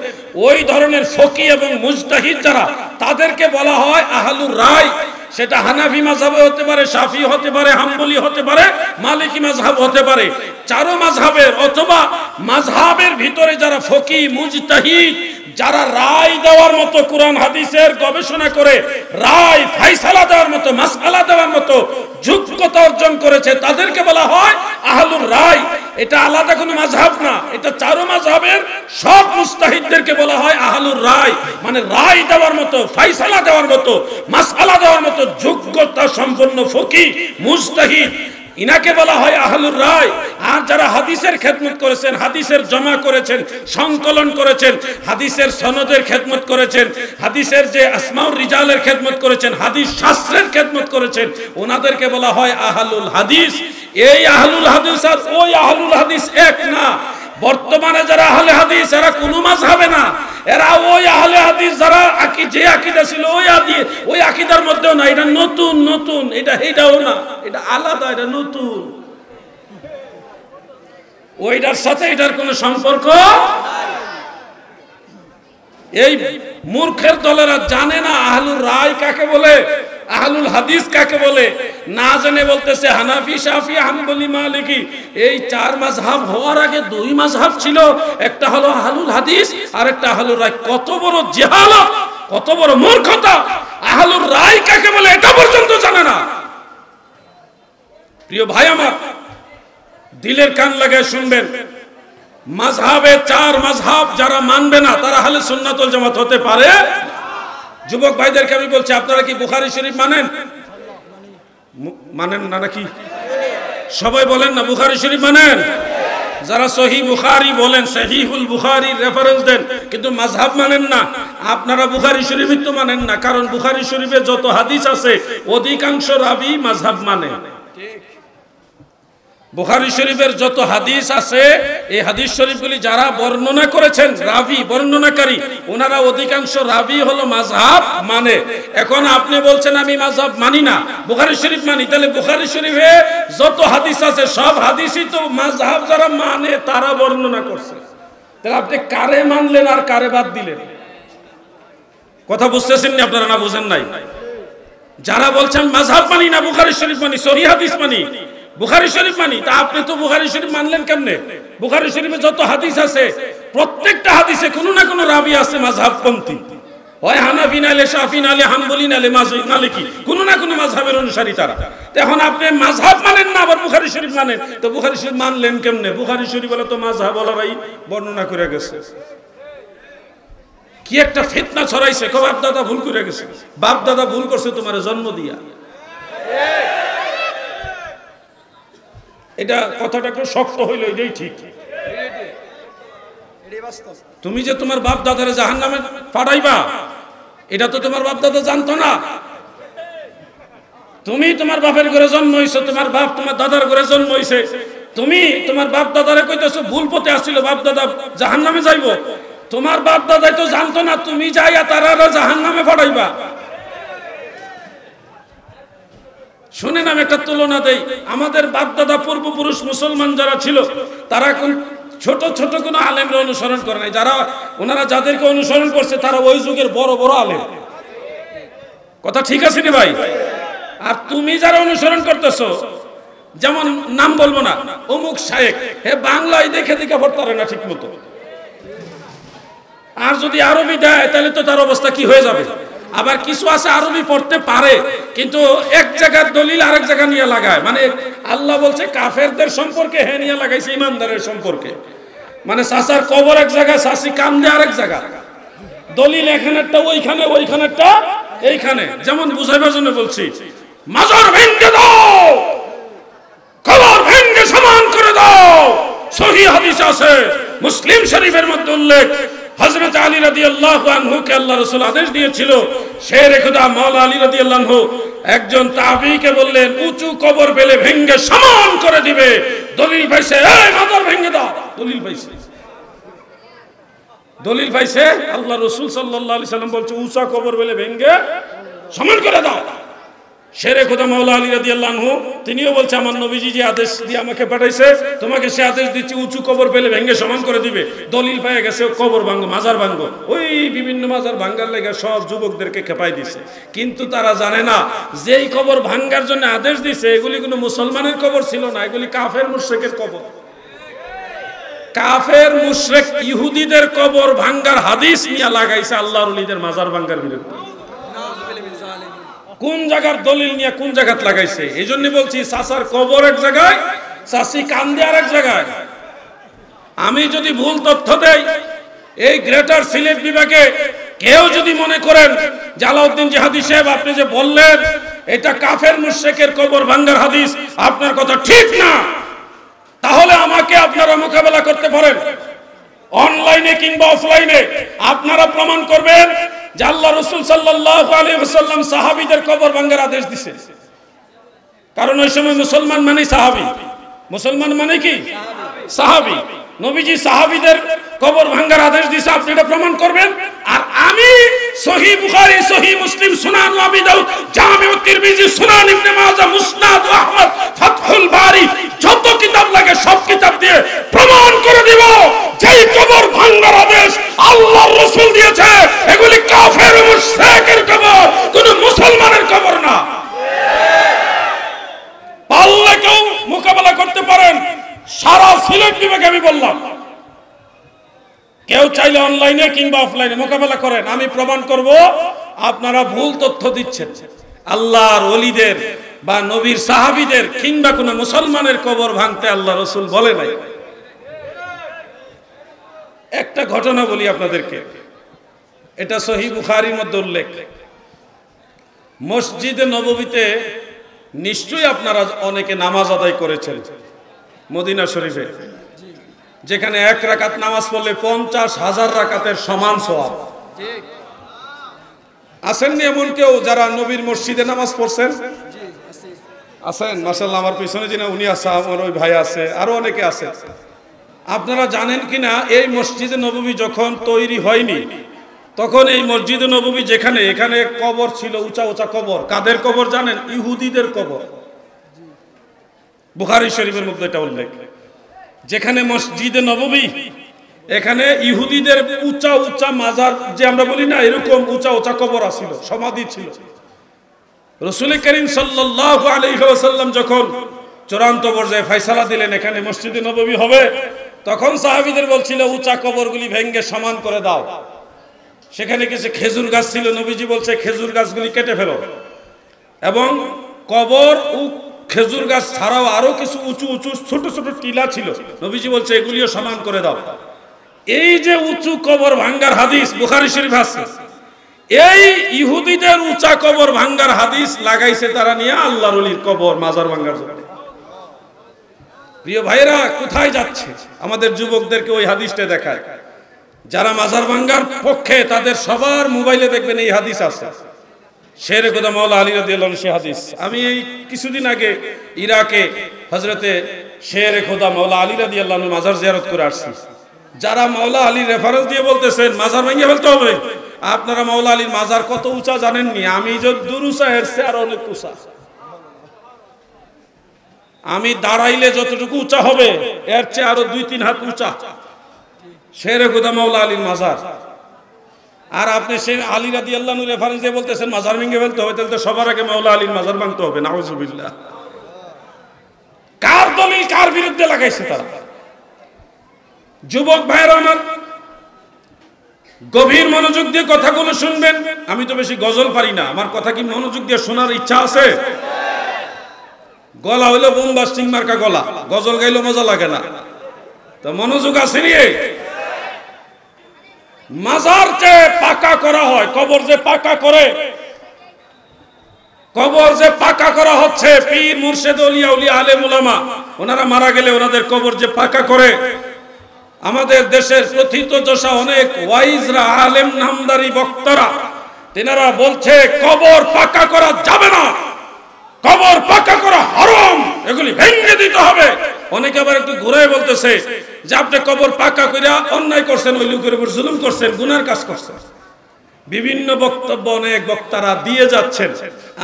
ওই ধরনের ফকি এবং মুজতাহিদ যারা, তাদেরকে বলা হয় আহলুর রায়। সেটা হানাফি মাযহাবে হতে পারে, শাফি হতে পারে, হাম্বলি হতে পারে, মালিকি মাযহাব হতে পারে। চারো মাযহাবের অথবা মাযহাবের ভিতরে যারা ফকি মুজতাহিদ, যারা রায় দেওয়ার মতো কোরআন হাদিসের গবেষণা করে রায় ফায়সালা দেওয়ার মতো, মাসআলা দেওয়ার মতো যোগ্যতা অর্জন করেছে, তাদেরকে বলা হয় আহলুর রায়। এটা আলাদা কোনো মাযহাব না, এটা চারো মাযহাবের সব মুজতাহিদদেরকে বলা হয় আহলুর রায়। মানে রায় দেওয়ার মতো, ফায়সালা দেওয়ার মতো, মাসআলা দেওয়ার মতো যোগ্যতা সম্পন্ন ফকি মুজতাহিদ, ইনাকে বলা হয় আহলুর রায়। আর যারা হাদিসের খেদমত করেছেন, হাদিসের জমা করেছেন, সংকলন করেছেন, হাদিসের সনদের খেদমত করেছেন, হাদিসের যে আসমাউর রিজালের খেদমত করেছেন, হাদিস শাস্ত্রের খেদমত করেছেন, ওনাদেরকে বলা হয় আহলুল হাদিস। এই আহলুল হাদিস আর ওই আহলুল হাদিস এক না। বর্তমানে যারা আহলে হাদিস, এরা কোনো মাযহাবে না, এরা ওই আহলে হাদিস যারা যে আকীদা ছিল ওই আকীদার মধ্যেও না। এটা নতুন নতুন, এটাও না, এটা আলাদা, এটা নতুন। ওইটার সাথে এটার কোনো সম্পর্ক। এই মূর্খের দলেরা জানে না আহলুর রায় কাকে বলে, আহলুল হাদিস কাকে বলে, না জেনে বলতেছে হানাফি, শাফি, হাম্বলি, মালিকি। এই চার মাযহাব হওয়ার আগে দুই মাযহাব ছিল, একটা হলো আহলুল হাদিস আর একটা আহলুর রায়। কত বড় জাহালত, কত বড় মূর্খতা! আহলুর রায় কাকে বলে এটা পর্যন্ত জানে না। প্রিয় ভাই আমার, দিলের কান লাগায় শুনবেন, মাযহাবে চার মাযহাব যারা মানবে না তারা আহলে সুন্নাত ওয়াল জামাত হতে পারে। যুবক ভাইদেরকে আমি বলছি, আপনারা কি বুখারী শরীফ মানেন? মানেন না নাকি? সবাই বলেন না বুখারী শরীফ মানেন? যারা সহিহ বুখারী বলেন, সহিহুল বুখারী রেফারেন্স দেন, কিন্তু মাযহাব মানেন না। আপনারা বুখারী শরীফই তো মানেন না, কারণ বুখারী শরীফে যত হাদিস আছে অধিকাংশ রাবী মাযহাব মানে। বুখারী শরীফের যত হাদিস আছে, এই হাদিস শরীফগুলি যারা বর্ণনা করেছেন, রাবী বর্ণনাকারী, ওনারা অধিকাংশ রাবী হলো মাযহাব মানে। এখন আপনি বলছেন আমি মাযহাব মানি না, বুখারী শরীফ মানি, তাহলে বুখারী শরীফে যত হাদিস আছে সব হাদিসই তো মাযহাব যারা মানে তারা বর্ণনা করছে। তাহলে আপনি কারে মানলেন আর কারে বাদ দিলেন? কথা বুঝতেছেন না আপনারা, না বুঝেন নাই? যারা বলছেন মাযহাব মানি না, বুখারী শরীফ মানি, সহিহ হাদিস মানি, বুখারী শরীফ মানি, তা আপনি তো বুখারী শরীফ মানলেন কেমনে? বুখারী শরীফে যত হাদিস আছে প্রত্যেকটা হাদিসে কোনো না কোনো রাবী আছে মাযহাবপন্থী, হয় হানাফি নালে শাফি নালে হাম্বলি নালে মালিকি, কোনো না কোনো মাযহাবের অনুসারী তারা। এখন আপনি মাযহাব মানেন না, আবার বুখারী শরীফ মানেন, তো বুখারী শরীফ মানলেন কেমনে? বুখারী শরীফ বলে তো মাযহাব ওলারাই বর্ণনা করে গেছে। কি একটা ফিতনা ছড়াইছে, বাপ দাদা ভুল করে গেছে। বাপ দাদা ভুল করছে তোমার জন্ম দিয়া। এটা কথাটা একটু শক্ত হইল, এটাই ঠিক। তুমি যে তোমার বাপ দাদারে জাহান্নামে পাঠাইবা, এটা তো তোমার বাপ দাদা জানতো না। তুমি তোমার বাপের ঘরে জন্ম হইছো, তোমার বাপ তোমার দাদার ঘরে জন্ম হইছে, তুমি তোমার বাপ দাদারে কইতেছো ভুল পথে আসছিল, বাপ দাদা জাহান্নামে যাইবো। তোমার বাপ দাদাই তো জানতো না, তুমি যাইয়া তারা জাহান্নামে পাঠাইবা। শুনে আমি একটা তুলনা দেই। আমাদের বাপ দাদা পূর্বপুরুষ মুসলমান যারা ছিল, তারা কোন ছোট ছোট কোনো আলেমরা অনুসরণ করে নাই। যারা ওনারা যাদেরকে অনুসরণ করছে তারা ওই যুগের বড় বড় আলেম। কথা ঠিক আছে নি ভাই? আর তুমি যারা অনুসরণ করতেছো, যেমন নাম বলবো না, অমুক শায়েখ, হে বাংলায় দেখে দেখে পড়তে পারে না ঠিক মতো, আর যদি আরবি দেয় তাহলে তো তার অবস্থা কি হয়ে যাবে। আবার কিছু আছে আরবি পড়তে পারে, কিন্তু এক জায়গার দলিল আরেক জায়গা নিয়ে লাগায়। মানে আল্লাহ বলছে কাফেরদের সম্পর্কে, হ্যাঁ নিয়ে লাগাইছে ইমানদারের সম্পর্কে। মানে চাচার কবর এক জায়গায়, চাচি কান্দে আরেক জায়গা, দলিল এখানেরটা ওইখানে, ওইখানেরটা এইখানে। যেমন বুঝাইবার জন্য বলছি, মাজার ভেঙে দাও, কবর ভেঙে সমান করে দাও। সহিহ হাদিস আছে, মুসলিম শরীফের মধ্যে উল্লেখ, হযরত আলী রাদিয়াল্লাহু আনহুকে আল্লাহ রাসূল আদেশ দিয়েছিল, শেরে খোদা মাওলা আলী রাদিয়াল্লাহু আনহু একজন তাবিকে বললেন, উঁচু কবর পেলে ভেঙে সমান করে দিবে। দলিল পাইছে, এই মাজার ভেঙে দাও, দলিল পাইছে। দলিল পাইছে, আল্লাহ রসুল সাল্লাল্লাহু আলাইহি সাল্লাম বলছে উঁচা কবর বলে ভেঙ্গে সমান করে দাও। শেরে খোদা মাওলা আলী রাদিয়াল্লাহু আনহু তিনিও বলছে আমার নবীজি যে আদেশ দিয়ে আমাকে পাঠাইছে, তোমাকে সে আদেশ দিচ্ছি উঁচু কবর পেলে ভেঙ্গে সমান করে দিবে। দলিল পায়ে গেছে কবর ভাঙ্গো, মাজার ভাঙ্গো, ওই বিভিন্ন মাজার ভাঙ্গার লেগে সব যুবকদেরকে খেপাই দিছে। কিন্তু তারা জানে না যেই কবর ভাঙ্গার জন্য আদেশ দিছে এগুলি কোনো মুসলমানের কবর ছিল না, এগুলি কাফের মুশরিকের কবর। কাফের মুশরিক ইহুদিদের কবর ভাঙ্গার হাদিস নিয়ে লাগাইছে আল্লাহর ওলিদের মাজার ভাঙ্গার বিরুদ্ধে। কোন জায়গার দলিল নিয়ে কোন জায়গাত লাগাইছে? এই জন্য বলছি চাচার কবর এক জায়গায়, চাচি কান্দে আর এক জায়গায়। আমি যদি ভুল তথ্য দেই, এই গ্রেটার সিলেট বিভাগে কেউ যদি মনে করেন জালাউদ্দিন জিহাদি সাহেব আপনি যে বললেন এটা কাফের মুশরিকের কবর ভাঙ্গার হাদিস, আপনার কথা ঠিক না, তাহলে আমাকে আপনারা মোকাবেলা করতে পারেন অনলাইনে কিংবা অফলাইনে। আপনারা প্রমাণ করবেন যে আল্লাহ রাসূল সাল্লাল্লাহু আলাইহি ওয়াসাল্লাম সাহাবীদের কবর ভাঙার আদেশ দিয়েছেন। কারণ ওই সময় মুসলমান মানে সাহাবী, মুসলমান মানে কি সাহাবী। নবীজি সাহাবীদের কবর ভাঙার আদেশ দিয়েছে, আপনি এটা প্রমাণ করবেন। আর আমি সহিহ বুখারী, সহিহ মুসলিম, সুনান আবি দাউদ, জামিউ তিরমিজি, সুনান ইবনে মাজাহ, মুসনাদ আহমদ, ফাতহুল বারী, যত কিতাব লাগে সব কিতাব দিয়ে প্রমাণ করে দিব যেই কবর ভাঙার আদেশ আল্লাহর রাসূল দিয়েছে এগুলি কাফের মুশরিকের কবর, কোন মুসলমানের কবর না। পারলে কেউ মোকাবেলা করতে পারেন। সারা সিলেট বিভাগে আমি বললাম, কেউ চাইলে অনলাইনে কিংবা অফলাইনে মোকাবেলা করেন, আমি প্রমাণ করব আপনারা ভুল তথ্য দিচ্ছেন। আল্লাহর ওলিদের বা নবীর সাহাবীদের কিংবা কোন মুসলমানের কবর ভাঙতে আল্লাহ রাসূল বলে নাই। একটা ঘটনা বলি আপনাদেরকে, এটা সহিহ বুখারীর মধ্যে উল্লেখ। মসজিদে নববীতে নিশ্চয়ই আপনারা অনেকে নামাজ আদায় করেছেন মদিনা শরীফে, যেখানে এক রাকাত নামাজ পড়লে 50,000 রাকাতের সমান সওয়াব। আসেননি এমন কেউ যারা নবীর মসজিদে নামাজ পড়ছেন? আছেন মাশাআল্লাহ। আমার পিছনে যিনি উনি আছে, আমার ওই ভাই আছে, আরো অনেকে আছে। আপনারা জানেন কিনা এই মসজিদে নববী যখন তৈরি হয়নি তখন এই মসজিদে নববী যেখানে এখানে কবর ছিল, উঁচা উঁচা কবর। কাদের কবর জানেন? ইহুদিদের কবর। বুখারী শরীফের মধ্যে এটা উল্লেখ। যেখানে মসজিদে নববী এখানে ইহুদিদের উঁচা উঁচা মাজার, যে আমরা বলি না এরকম উঁচা উঁচা কবর আছিল, সমাধি ছিল। রাসূল করিম সাল্লাল্লাহু আলাইহি ওয়াসাল্লাম যখন চূড়ান্ত পর্যায়ে ফয়সালা দিলেন এখানে মসজিদে নববী হবে, তখন সাহাবীদের বলছিল উঁচা কবরগুলি ভেঙে সমান করে দাও। সেখানে কিছু খেজুর গাছ ছিল, নবীজি বলছে খেজুর গাছগুলি কেটে ফেলো। এবং কবর ও খেজুর গাছ ছাড়াও আরো কিছু উঁচু উঁচু ছোট ছোট টিলা ছিল, নবীজি বলছে এগুলিও সমান করে দাও। এই যে উঁচু কবর ভাঙ্গার হাদিস বুখারী শরীফ আছে, এই ইহুদিদের উঁচা কবর ভাঙ্গার হাদিস লাগাইছে তারা নিয়ে আল্লাহর ওলির কবর মাজার ভাঙ্গার জন্য। প্রিয় ভাইরা, কোথায় যাচ্ছে? আমাদের যুবকদেরকে ওই হাদিসটা দেখায়। যারা মাজার ভাঙ্গার পক্ষে তাদের সবার মোবাইলে দেখবেন এই হাদিস আছে। শেরে খোদা মাওলা আলী রাদিয়াল্লাহু আনহু হাদিস। আমি এই কিছুদিন আগে ইরাকে হযরতে শেরে খোদা মাওলা আলী রাদিয়াল্লাহু আনহু মাজার জিয়ারত করে আসছি। যারা মাওলা আলী রেফারেন্স দিয়ে বলতেছেন মাজার ভেঙে ফেলতে হবে, আপনারা মাওলা আলীর মাজার কত উঁচা জানেননি? আমি যদ্দূর উঁচা এর চেয়ে আরো অনেক উঁচা। আমি দাঁড়াইলে যতটুকু উঁচা হবে এর চেয়ে আরো 2-3 হাত উঁচা শেরে খোদা মাওলা আলীর মাজার। আর আপনি সে আলী রাদিয়াল্লাহু আনহু রেফারেন্স দিয়ে বলতেছেন মাজার ভেঙে ফেলতে হবে, তাহলে তো সবার আগে মাওলা আলীর মাজার ভাঙতে হবে। নাউজুবিল্লাহ। কার দলিল কার বিরুদ্ধে লাগাইছে তারা? যুবক ভাইরা আমার, গভীর মনোযোগ দিয়ে কথাগুলো শুনবেন। আমি তো বেশি গজল পারি না, আমার কথা কি মনোযোগ দিয়ে শোনার ইচ্ছা আছে? গলা হইলো বোমবাস্টিং মার্কা গলা, গজল গাইলে মজা লাগে না। তো মনোযোগ আছে নিয়ে মাজার যে পাকা করা হয়, কবর যে পাকা করে, কবর যে পাকা করা হচ্ছে, পীর মুর্শিদ ওলিয়া উলিয়া আলেম উলামা ওনারা মারা গেলে ওনাদের কবর যে পাকা করে, আমাদের দেশের প্রথিত যশা অনেক ওয়াইজরা আলেম নামদারি বক্তারা তেনারা বলছে কবর পাকা করা যাবে না। কবর পাকা করা হারাম, এগুলি ভেঙে দিতে হবে। অনেকে আবার একটু ঘুরায় বলতেছে যে আপনি কবর পাকা কইরা অন্যায় করছেন, ওই লোকের উপর জুলুম করছেন, গুনার কাজ করছেন। বিভিন্ন বক্তব্য অনেক বক্তারা দিয়ে যাচ্ছেন।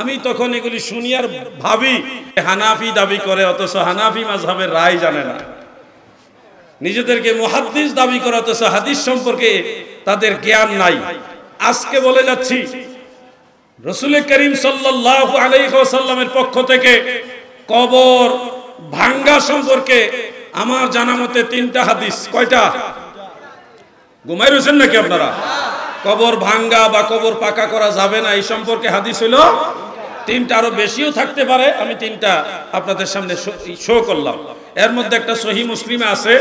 আমি তখন এগুলি শুনি আর ভাবি হানাফি দাবি করে, অথচ হানাফি মাযহাবের রায় জানে না। নিজেদেরকে মুহাদ্দিস দাবি করে, অথচ হাদিস সম্পর্কে তাদের জ্ঞান নাই। আজকে বলে যাচ্ছি, রাসূল করিম সাল্লাল্লাহু আলাইহি ওয়াসাল্লামের পক্ষ থেকে কবর ভাঙ্গা সম্পর্কে আমার জানা মতে 3টা হাদিস। কয়টা? ঘুমাই রয়েছেন নাকি আপনারা? কবর ভাঙ্গা বা কবর পাকা করা যাবে না এই সম্পর্কে হাদিস হলো 3টা, আরো বেশিও থাকতে পারে। আমি 3টা আপনাদের সামনে শো করলাম। এর মধ্যে একটা সহিহ মুসলিমে আছে,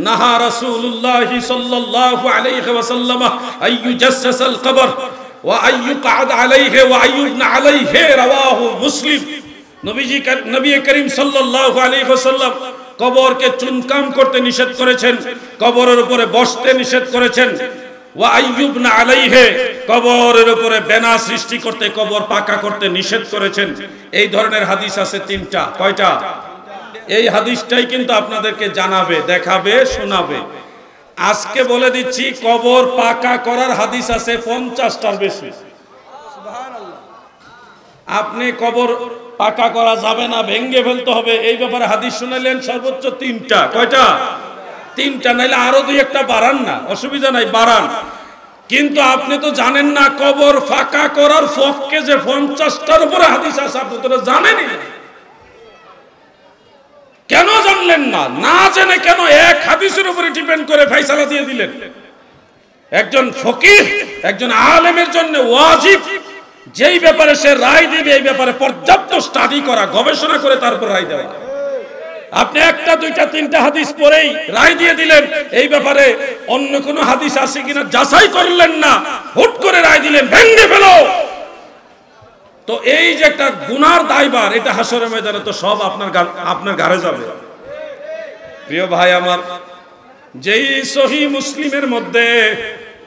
নাহা রাসূলুল্লাহ সাল্লাল্লাহু আলাইহি ওয়াসাল্লাম আইয়ুজাসসাসাল কবর ওয়া আইয়ুকআদ আলাইহি ওয়া আইয়ুবনা আলাইহি, রাওয়াহু মুসলিম। নবী করিম সাল্লাল্লাহু আলাইহি ওয়াসাল্লাম কবরকে চুনকাম করতে নিষেধ করেছেন, কবরের উপরে বসতে নিষেধ করেছেন। ওয়া আইয়ুবনা আলাইহি, কবরের উপরে বেনা সৃষ্টি করতে, কবর পাকা করতে নিষেধ করেছেন। এই ধরনের হাদিস আছে 3টা। কয়টা? এই হাদিসটাই কিন্তু আপনাদেরকে জানাবে, দেখাবে, শোনাবে। আজকে বলে দিচ্ছি, কবর পাকা করার হাদিস আছে 50টার বেশি। আপনি কবর পাকা করা যাবে না, ভেঙে ফেলতে হবে, এই ব্যাপারে হাদিস শুনাইলেন সর্বোচ্চ 3টা। কয়টা? 3টা, নাইলে আরো 2-1টা বাড়ান না, অসুবিধা নাই, বাড়ান। কিন্তু আপনি তো জানেন না কবর ফাঁকা করার পক্ষে যে 50টার উপরে হাদিস আছে, আপনি তো জানেনই না। কেন জানলেন না? না জেনে কেন এক হাদিসের উপরে ডিপেন্ড করে ফয়সালা দিয়ে দিলেন? একজন ফকিহ, একজন আলেমের জন্য ওয়াজিব যেই ব্যাপারে সে রায় দিবে, এই ব্যাপারে পর্যাপ্ত স্টাডি করা, গবেষণা করে তারপর রায় দেওয়া। আপনি 1টা 2টা 3টা হাদিস পড়েই রায় দিয়ে দিলেন, এই ব্যাপারে অন্য কোন হাদিস আছে কিনা যাচাই করলেন না, হুট করে রায় দিলেন, ভেঙে ফেলো। তো এই যে একটা গুনার দায়ভার, এটা হাসরের ময়দানে তো সব আপনার ঘাড়ে যাবে। প্রিয় ভাই আমার, যেই সহিহ মুসলিমের মধ্যে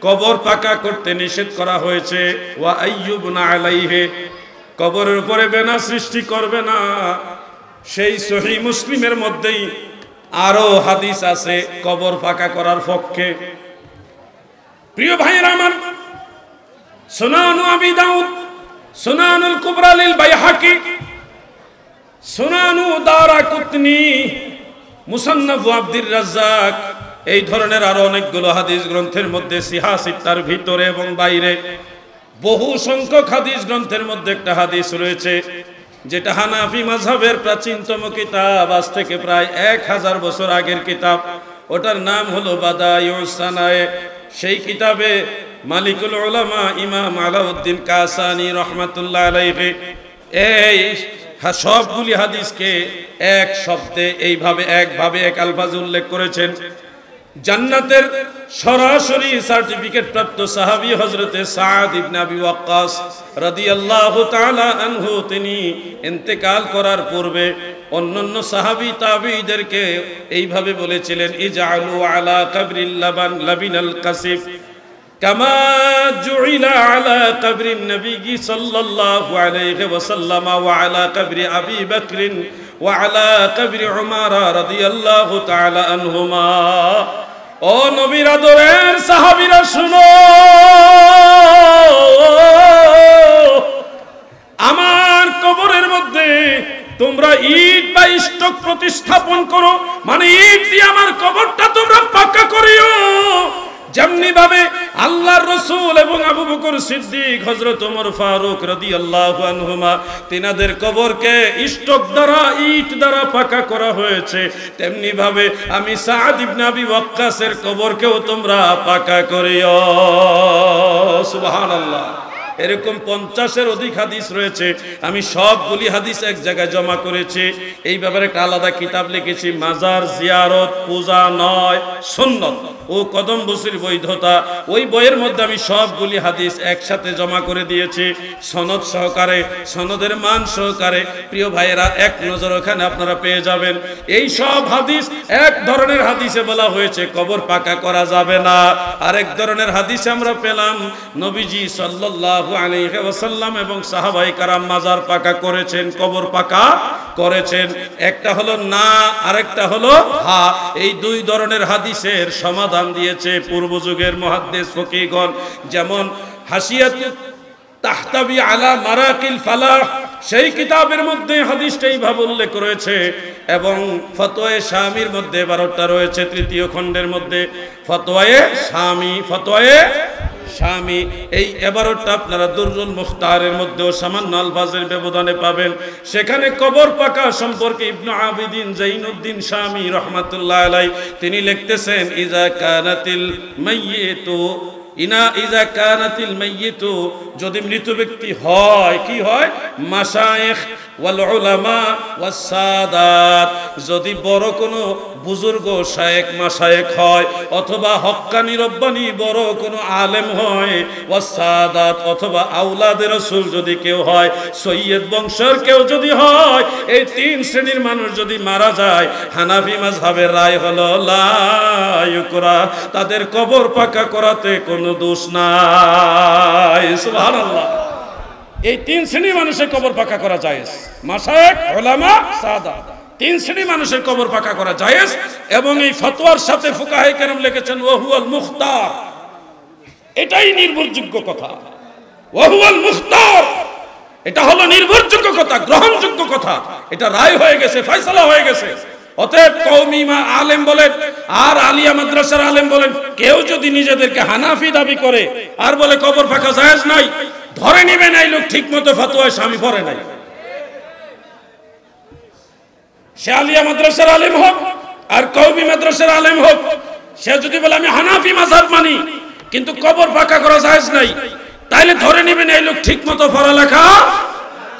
কবর পাকা করতে নিষেধ করা হয়েছে, ওয়া আইয়ুবনা আলাইহি, কবরের উপরে বেনা সৃষ্টি করবে না, সেই সহিহ মুসলিমের মধ্যেই আরো হাদিস আছে কবর পাকা করার পক্ষে। প্রিয় ভাইয়েরা আমার, সুনান আবি দাউদ, সুনানুল কুবরা লিল বাইহাকি, সুনানু দারাকুতনি, মুসান্নাফ আব্দুর রাজ্জাক, এই ধরনের আরো অনেকগুলো হাদিস গ্রন্থের মধ্যে, সিহাসিত্তার ভিতরে এবং বাইরে বহু সংখ্যক হাদিস গ্রন্থের মধ্যে একটা হাদিস রয়েছে যেটা হানাফি মাযহাবের প্রাচীনতম কিতাব, আজ থেকে প্রায় 1000 বছর আগের কিতাব। ওটার নাম হলো বাদায়ুস সানায়ে। সেই কিতাবে মালিকুল উলামা ইমাম আলাউদ্দিন কাসানি রহমাতুল্লাহ আলাইহি এই সবগুলি হাদিসকে এক শব্দে এইভাবে এক আলফাজে উল্লেখ করেছেন। জান্নাতের সরাসরি সার্টিফিকেট প্রাপ্ত সাহাবী হযরতে সাদ ইবনে আবি ওয়াক্কাস রাদিয়াল্লাহু তাআলা আনহু, তিনি ইন্তেকাল করার পূর্বে অন্যান্য সাহাবী তাবেঈদেরকে এইভাবে বলেছিলেন, ইজআলু আলা কবরিল লাবিনাল কাসিফ কামা জুইলা আলা কবরিন নবী সাল্লাল্লাহু আলাইহি ওয়াসাল্লাম ওয়া আলা কবরি আবি বকর ওয়া আলা কবরি উমর রাদিয়াল্লাহু তাআলা আনহুমা। ও নবীর আদরের সাহাবীরা শুনো, আমার কবরের মধ্যে তোমরা ইট বা স্টক প্রতিস্থাপন করো, মানে ইট দিয়ে আমার কবরটা তোমরা পাকা করিও। যেমনি ভাবে আল্লাহর রাসূল এবং আবু বকর সিদ্দিক, হযরত ওমর ফারুক রাদিয়াল্লাহু আনহুমা, তিনাদের কবরকে স্টক দ্বারা, ইট দ্বারা পাকা করা হয়েছে, তেমনি ভাবে আমি সাদ ইবনে আবি ওয়াক্কাসের কবরকেও তোমরা পাকা করিও। সুবহানাল্লাহ। এরকম 50-এর অধিক হাদিস রয়েছে। আমি সবগুলি হাদিস এক জায়গায় জমা করেছি। এই ব্যাপারে একটা আলাদা কিতাব লিখেছি, মাজার জিয়ারত পূজা নয় সুন্নত ও কদম বসির বৈধতা। ওই বইয়ের মধ্যে আমি সবগুলি হাদিস একসাথে জমা করে দিয়েছি, সনদ সহকারে, সনদের মান সহকারে। প্রিয় ভাইয়েরা, এক নজর ওখানে আপনারা পেয়ে যাবেন। এই সব হাদিস, এক ধরনের হাদিসে বলা হয়েছে কবর পাকা করা যাবে না, আরেক ধরনের হাদিসে আমরা পেলাম নবীজি সাল্লাল্লাহু সাল্লাল্লাহু আলাইহি ওয়াসাল্লাম এবং সাহাবায়ে কেরাম মাজার পাকা করেছেন, কবর পাকা করেছেন। একটা হলো না, আরেকটা হলো হা। এই দুই ধরনের হাদিসের সমাধান দিয়েছে পূর্ব যুগের মুহাদ্দিস ফকিহগণ। যেমন হাসিয়াতুত তাহতাবি আলা মারাকিল ফালাহ, সেই কিতাবের মধ্যে হাদিসটা এইভাবে উল্লেখ রয়েছে, এবং ফতোয়ায়ে শামীর মধ্যে 12টা রয়েছে, তৃতীয় খণ্ডের মধ্যে ফতোয়ায়ে শামী। এই 12টা আপনারা দুররুল মুখতারের মধ্যেও সামান্য আলফাজের ব্যবধানে পাবেন। সেখানে কবর পাকা সম্পর্কে ইবনে আবিদিন জাইনুদ্দিন শামী রহমাতুল্লাহ আলাইহি তিনি লিখতেছেন, ইজা কানাতিল মাইয়িতু, যদি মৃত ব্যক্তি হয়, কি হয়? মাশায়েখ ওয়াল উলামা ওয়াস সাদাত, যদি বড় কোনো বুজুর্গ শায়েখ মাশায়েখ হয়, অথবা হক্কানি রব্বানি বড় কোনো আলেম হয়, ওয়াস সাদাত, অথবা আওলাদে রাসূল যদি কেউ হয়, সৈয়দ বংশের কেউ যদি হয়, এই 3 শ্রেণীর মানুষ যদি মারা যায়, হানাফি মাযহাবের রায় হলো লা ইউকরা, তাদের কবর পাকা করাতে কোনো দোষ নাই। সুবহানাল্লাহ। এই 3 শ্রেণীর মানুষের কবর পাকা করা জায়েজ। মাশায়েখ, উলামা, সাদাত, 3 শ্রেণীর মানুষের কবর পাকা করা জায়েজ। এবং এই ফতোয়ার সাথে ফুকাহায়ে কেরাম লিখেছেন ওয়া হুয়াল মুখতার, এটাই নির্ভরযোগ্য কথা। ওয়া হুয়াল মুখতার, এটা হলো নির্ভরযোগ্য কথা, গ্রহণযোগ্য কথা। এটা রায় হয়ে গেছে, ফয়সালা হয়ে গেছে। অতএব কওমি আলেম বলেন আর আলিয়া মাদ্রাসার আলেম বলেন, কেউ যদি নিজেদেরকে হানাফি দাবি করে আর বলে কবর পাকা জায়েজ নাই, ধরে নেবেন এই লোক ঠিকমতো ফতোয়া শামী পড়ে নাই। সে আলিয়া মাদ্রাসার আলেম হোক আর কওমি মাদ্রাসার আলেম হোক, সে যদি বলে আমি হানাফি মাযহাব মানি কিন্তু কবর পাকা করা জায়েজ নাই, তাইলে ধরে নেবেন এই লোক ঠিকমতো পড়ালেখা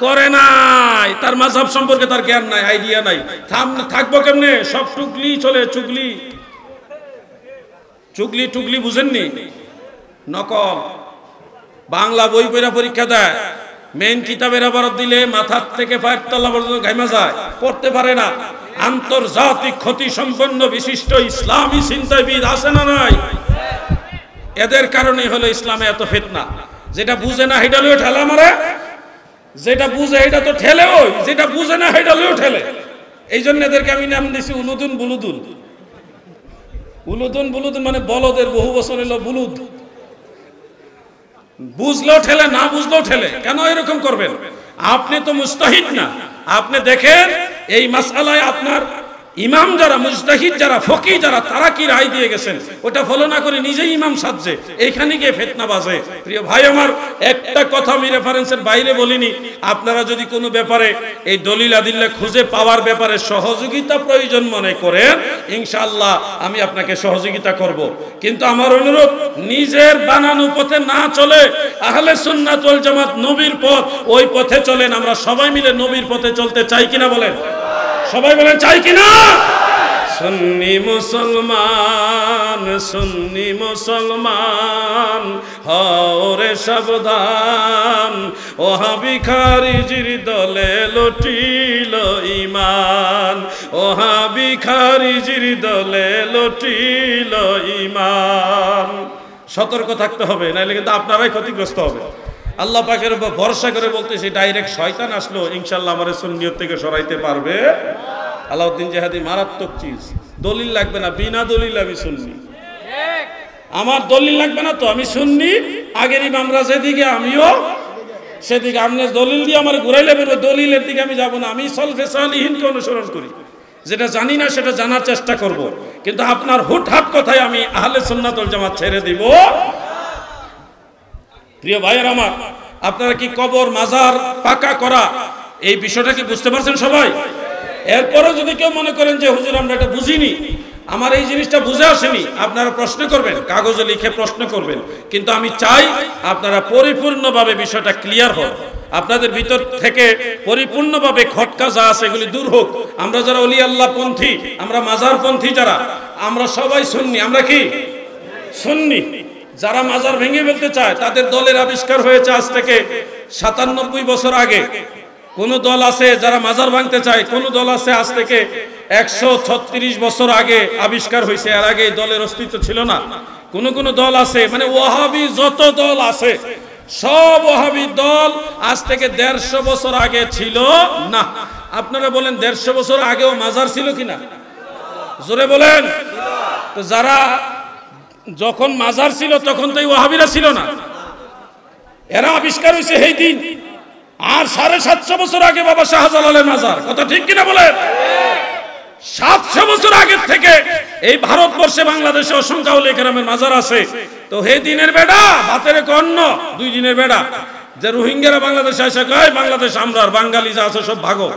করে নাই, তার মাযহাব সম্পর্কে তার জ্ঞান নাই, আইডিয়া নাই। থাকবো কেমনে? সব টুকলি চলে, চুগলি বুঝেননি? নকল। বাংলা বই পড়া পরীক্ষা দেয়, মেইন কিতাবের আবারত দিলে মাথার থেকে পায়ের তলা পর্যন্ত ঘাইমা যায়, পড়তে পারে না। আন্তর্জাতিক ক্ষতি সম্পন্ন বিশিষ্ট ইসলামী চিন্তাবিদ আছে না নাই? এদের কারণে হলো ইসলামে এত ফিতনা। যেটা বুঝে না হেডা লইও ঠেলা মারে, যেটা বুঝে এটা তো ঠেলে, ওই যেটা বুঝে না হেডা লইও ঠেলে। এই জন্য এদেরকে আমি নাম দিছি উলুদুন বুলুদুন। উলুদুন বুলুদুন মানে বলদের বহু বছর এলো বুলুদ। বুঝলেও ঠেলে, না বুঝলেও ঠেলে। কেন এরকম করবেন? আপনি তো মুজতাহিদ না। আপনি দেখেন এই মাসআলায় আপনার ইমাম যারা, মুজতাহিদ যারা, ফকিহ যারা, তারা কি রায় দিয়ে গেছেন, ওটা ফলো না করে নিজেই ইমাম সাজছে, এইখানে গিয়ে ফিতনা বাজে। প্রিয় ভাই আমার, একটা কথা আমি রেফারেন্সের বাইরে বলিনি। আপনারা যদি কোনো ব্যাপারে এই দলিল আদিল্লা খুঁজে পাওয়ার ব্যাপারে সহযোগিতা প্রয়োজন মনে করেন, ইনশাআল্লাহ আমি আপনাকে সহযোগিতা করব। কিন্তু আমার অনুরোধ, নিজের বানানো পথে না চলে আহলে সুন্নাত ওয়াল জামাত নবীর পথ, ওই পথে চলেন। আমরা সবাই মিলে নবীর পথে চলতে চাই কিনা বলেন? সবাই বলেন চাই কিনা? সুন্নি মুসলমান হরে সাবধান, ওহাবি খারিজির দলে লুটিল ঈমান, ওহাবি খারিজির দলে লুটিল ঈমান। সতর্ক থাকতে হবে, নাইলে কিন্তু আপনারাই ক্ষতিগ্রস্ত হবে। আল্লাহ পাকের উপর ভরসা করে বলতেছি, ডাইরেক্ট শয়তান আসলো ইনশাআল্লাহ আমার সুন্নিয়ত থেকে সরাইতে পারবে। আলাউদ্দিন জিহাদি মারাত্মক চিজ। দলিল লাগবে না, বিনা দলিল আমি সুন্নি। আমার দলিল লাগবে না তো, আমি সুন্নি। আগের ইমামরা যেদিকে আমিও সেদিকে। আপনি দলিল দিয়ে আমার ঘুরাইলে বেরোবে, দলিলের দিকে আমি যাব না। আমি সলফে সালিহিনকে অনুসরণ করি, যেটা জানি না সেটা জানার চেষ্টা করব। কিন্তু আপনার হুটহাট কথায় আমি আহলে সুন্নাত ওয়াল জামাত ছেড়ে দিব। প্রিয় ভাইয়ের আমার, আপনারা কি কবর মাজার পাকা করা এই বিষয়টা কি বুঝতে পারছেন সবাই? এরপরও যদি কেউ মনে করেন যে হুজুর আমরা এটা বুঝিনি, আমার এই জিনিসটা বুঝে আসেনি, আপনারা প্রশ্ন করবেন, কাগজে লিখে প্রশ্ন করবেন। কিন্তু আমি চাই আপনারা পরিপূর্ণভাবে বিষয়টা ক্লিয়ার হোক, আপনাদের ভিতর থেকে পরিপূর্ণভাবে খটকা যা আছে এগুলি দূর হোক। আমরা যারা ওলি আল্লাহ পন্থী, আমরা মাজার পন্থী যারা, আমরা সবাই সুন্নি। আমরা কি সুন্নি? যারা মাজার ভেঙে ফেলতে চায় তাদের দলের আবিষ্কার হয়েছে আজ থেকে 97 বছর আগে। কোন দল আছে যারা মাজার ভাঙতে চায়, কোন দল আছে আজ থেকে 136 বছর আগে আবিষ্কার হয়েছে। এর আগে এই দলের অস্তিত্ব ছিল না। কোন কোন দল আছে, মানে ওয়াহাবি যত দল আছে সব ওয়াহাবি দল আজ থেকে 150 বছর আগে ছিল না। আপনারা বলেন 150 বছর আগেও মাজার ছিল কিনা? জোরে বলেন। তো যারা যখন মাজার ছিল তখন তো এই ওয়াহাবিরা ছিল না, এরা আবিষ্কার হয়েছে এই দিন। আর 750 বছর আগে বাবা শাহজালালের মাজার, কথা ঠিক কিনা বলেন? 700 বছর আগের থেকে এই ভারতবর্ষে বাংলাদেশে অসংখ্য ওলি কেরামের মাজার আছে। তো হে দিনের বেড়া ভাতের কন্ন 2 দিনের বেড়া যে রোহিঙ্গারা বাংলাদেশে এসে কয় বাংলাদেশ আমরা, আর বাঙালি যা আছে সব ভাগো।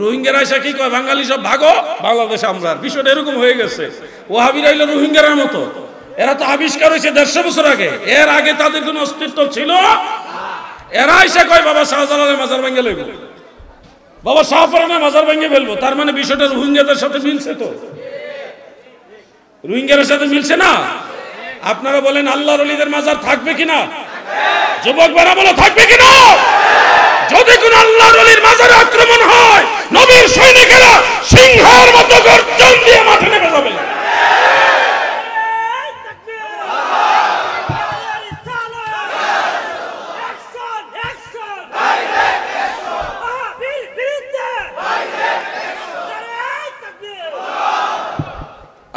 রোহিঙ্গারা এসে কি কয়? বাঙালি সব ভাগো, বাংলাদেশ আমরা। বিষয়টা এরকম হয়ে গেছে। ওয়াহাবিরা হইলো রোহিঙ্গার মতো, এরা তো আবিষ্কার হয়েছে 150 বছর আগে, এর আগে তাদের কোনো অস্তিত্ব ছিল। এরা এসে কয় বাবা শাহজালালের মাজার ভেঙে লইব, বাবা শাহপরানের মাজার ভেঙে ফেলবো। তার মানে বিষয়টা রোহিঙ্গাদের সাথে মিলছে, তো রোহিঙ্গাদের সাথে মিলছে না? আপনারা বলেন আল্লাহর ওলিদের মাজার থাকবে কিনা? যুবক বারা বলো থাকবে কিনা? যদি কোন আল্লাহর ওলির মাজারে আক্রমণ হয়, নবীর সৈনিকেরা সিংহের মতো গর্জন দিয়ে মাঠে নেমে যাবে।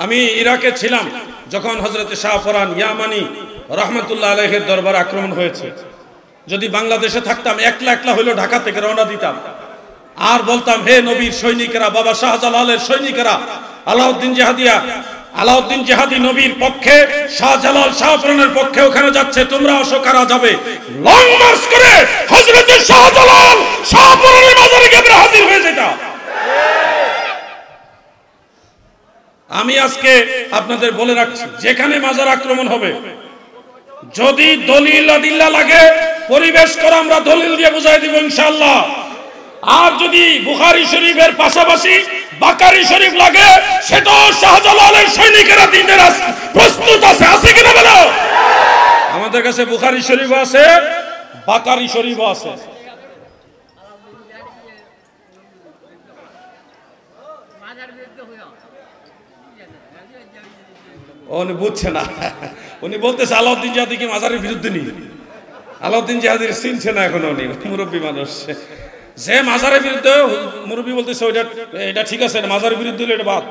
আমি ইরাকে ছিলাম যখন হযরত শাহপরান ইয়ামানি রহমতুল্লাহ আলাইহির দরবার আক্রমণ হয়েছে। যদি বাংলাদেশে থাকতাম একলা একলা হইলো ঢাকা থেকে রওনা দিতাম আর বলতাম, হে নবীর সৈনিকেরা, বাবা শাহজালালের সৈনিকেরা, আলাউদ্দিন জিহাদি নবীর পক্ষে, শাহজালাল শাহপরানের পক্ষে ওখানে যাচ্ছে, তোমরা আসো, কারা যাবে? লং মার্চ করে হযরত শাহজালাল শাহপরানের মাজারে গিয়ে হাজির হয়ে যেতাম। আমি আজকে আপনাদের বলে রাখছি, যেখানে মাজার আক্রমণ হবে, যদি দলিল আদিল্লা লাগে পরিবেশ করে আমরা দলিল দিয়ে বুঝাই দিব ইনশাআল্লাহ। আর যদি বুখারী শরীফের পাশাপাশি বাকারি শরীফ লাগে, সেটাও শাহজালালের সৈনিকেরা দিতে প্রস্তুত আছে। আছে কিনা বলো? আমাদের কাছে বুখারী শরীফ আছে, বাকারি শরীফ আছে। উনি বুঝছে না, উনি বলতেছে আলাউদ্দিন জিহাদি কি মাজারের বিরুদ্ধে নেই? আলাউদ্দিন জিহাদির চিনছে না এখনো, উনি মুরব্বী মানুষ। যে মাজারের বিরুদ্ধে, মুরব্বী বলতেছে ওইটা এটা ঠিক আছে, মাজারের বিরুদ্ধে হলে এটা বাদ,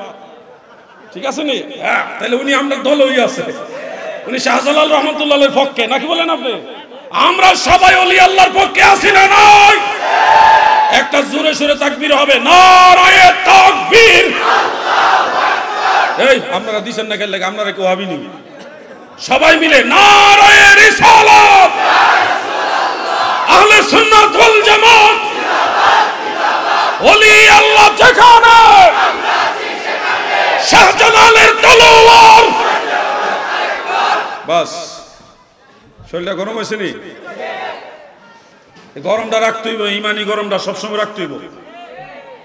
ঠিক আছে নি? হ্যাঁ, তাহলে উনি আমরা দল হয়ে আছে, উনি শাহজালাল রহমতুল্লাহের পক্ষে, নাকি বলেন আপনি? আমরা সবাই ওলি আল্লাহর পক্ষে আছি না নয়? একটা জোরে সোরে তাকবীর হবে, নারায়ে তাকবীর। এই আপনারা দিছেন না কেন? আপনারা কেউ ভাবিনি, সবাই মিলে নারায়ে রিসালাত, আহলে সুন্নাত ওয়াল জামাত, ওলি আল্লাহ যেখানে, শাহজালালের তলোয়ার। বাস, শরীরটা গরম হয়েছে নি? গরমটা রাখতে হইব, ইমানি গরমটা সবসময় রাখতে হইব।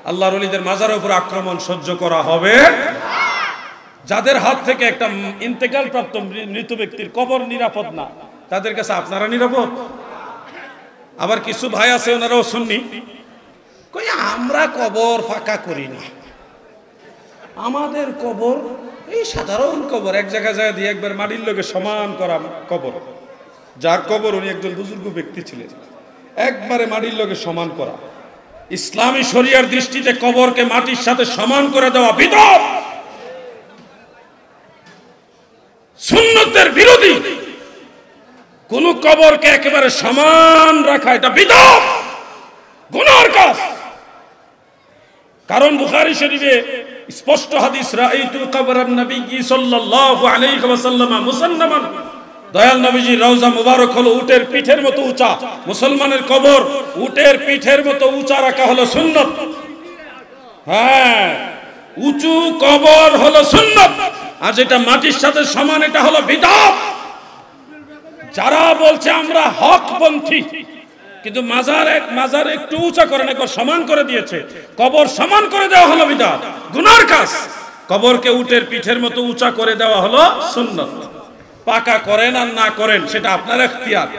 আল্লাহর ওলিদের মাজারের উপর আক্রমণ সহ্য করা হবে। যাদের হাত থেকে একটা ইন্তেকাল প্রাপ্ত মৃত ব্যক্তির কবর নিরাপদ না, তাদের কাছে আপনারা নিরাপদ? আবার কিছু ভাই আছে, ওনারাও সুন্নি, কই আমরা কবর ফাঁকা করি না, আমাদের কবর এই সাধারণ কবর, এক জায়গায় যায় দিয়ে একবার মাটির লোকে সমান করা কবর। যার কবর, উনি একজন বুজুর্গ ব্যক্তি ছিলেন, একবারে মাটির লোকে সমান করা। ইসলামী শরিয়ার দৃষ্টিতে কবরকে মাটির সাথে সমান করে দেওয়া বিদআত, সুন্নতের বিরোধী। কোন কবরকে একেবারে সমান রাখা এটা বিদআত, গুনার কাজ। কারণ বুখারী শরীফে স্পষ্ট হাদিস, রাআইতু কবরান নবী সাল্লাল্লাহু আলাইহি ওয়াসাল্লাম মুসান্নামান, দয়াল নবীজির রওজা মুবারক হলো উটের পিঠের মতো উঁচা। মুসলমানের কবর উটের পিঠের মতো উঁচা রাখা হলো সুন্নাত। হ্যাঁ, উঁচু কবর হলো সুন্নাত, আর যেটা মাটির সাথে সমান এটা হলো বিদআত। যারা বলছে আমরা হকপন্থী, কিন্তু মাজার একটু উঁচা করেন, একবার সমান করে দিয়েছে, কবর সমান করে দেওয়া হলো বিদআত, গুনার কাজ। কবরকে উটের পিঠের মতো উঁচা করে দেওয়া হলো সুন্নাত। পাকা করেন আর না করেন সেটা আপনার ইখতিয়ার,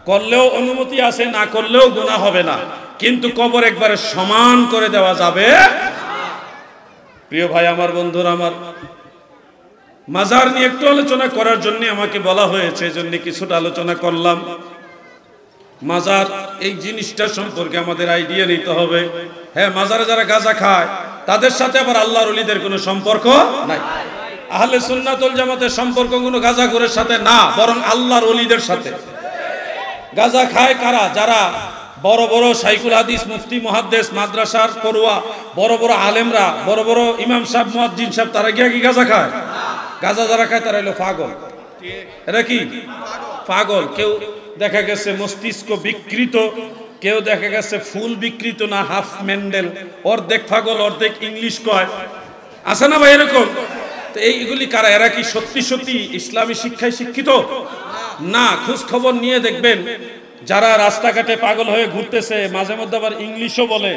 করলেও অনুমতি আছে, না করলেও গুনাহ হবে না, কিন্তু কবর একবারে সমান করে দেওয়া যাবে। প্রিয় ভাই আমার, বন্ধুরা আমার, মাজার নিয়ে একটু আলোচনা করার জন্য আমাকে বলা হয়েছে, এজন্য কিছুটা আলোচনা করলাম। মাজার এই জিনিসটা সম্পর্কে আমাদের আইডিয়া নিতে হবে। হ্যাঁ, মাজারে যারা গাঁজা খায় তাদের সাথে আবার আল্লাহর ওলিদের কোনো সম্পর্ক নাই। আহলে সুন্নাত ওয়াল জামাতের সম্পর্ক কোনো গাঁজাখোরের সাথে না, বরং আল্লাহর ওলিদের সাথে। গাঁজা খায় কারা? যারা বড় বড় শাইখুল হাদিস, মুফতি, মুহাদ্দিস, মাদ্রাসার পড়ুয়া, বড় বড় আলেমরা, বড় বড় ইমাম সাহেব, মুয়াজ্জিন সাহেব, তারা কি গাঁজা খায়? গাঁজা যারা খায় তারা হলো পাগল। এরা কি পাগল? কেউ দেখা গেছে মস্তিষ্ক বিকৃত, কেউ দেখা গেছে ফুল বিকৃত না, হাফ মেন্ডেল, অর্ধেক পাগল অর্ধেক ইংলিশ কয়, আছে না ভাই এরকম? তো এইগুলি কারা? এরা কি সত্যি সত্যি ইসলামী শিক্ষায় শিক্ষিত না? খোঁজ খবর নিয়ে দেখবেন যারা রাস্তাঘাটে পাগল হয়ে ঘুরতেছে, মাঝে মধ্যে আবার ইংলিশও বলে,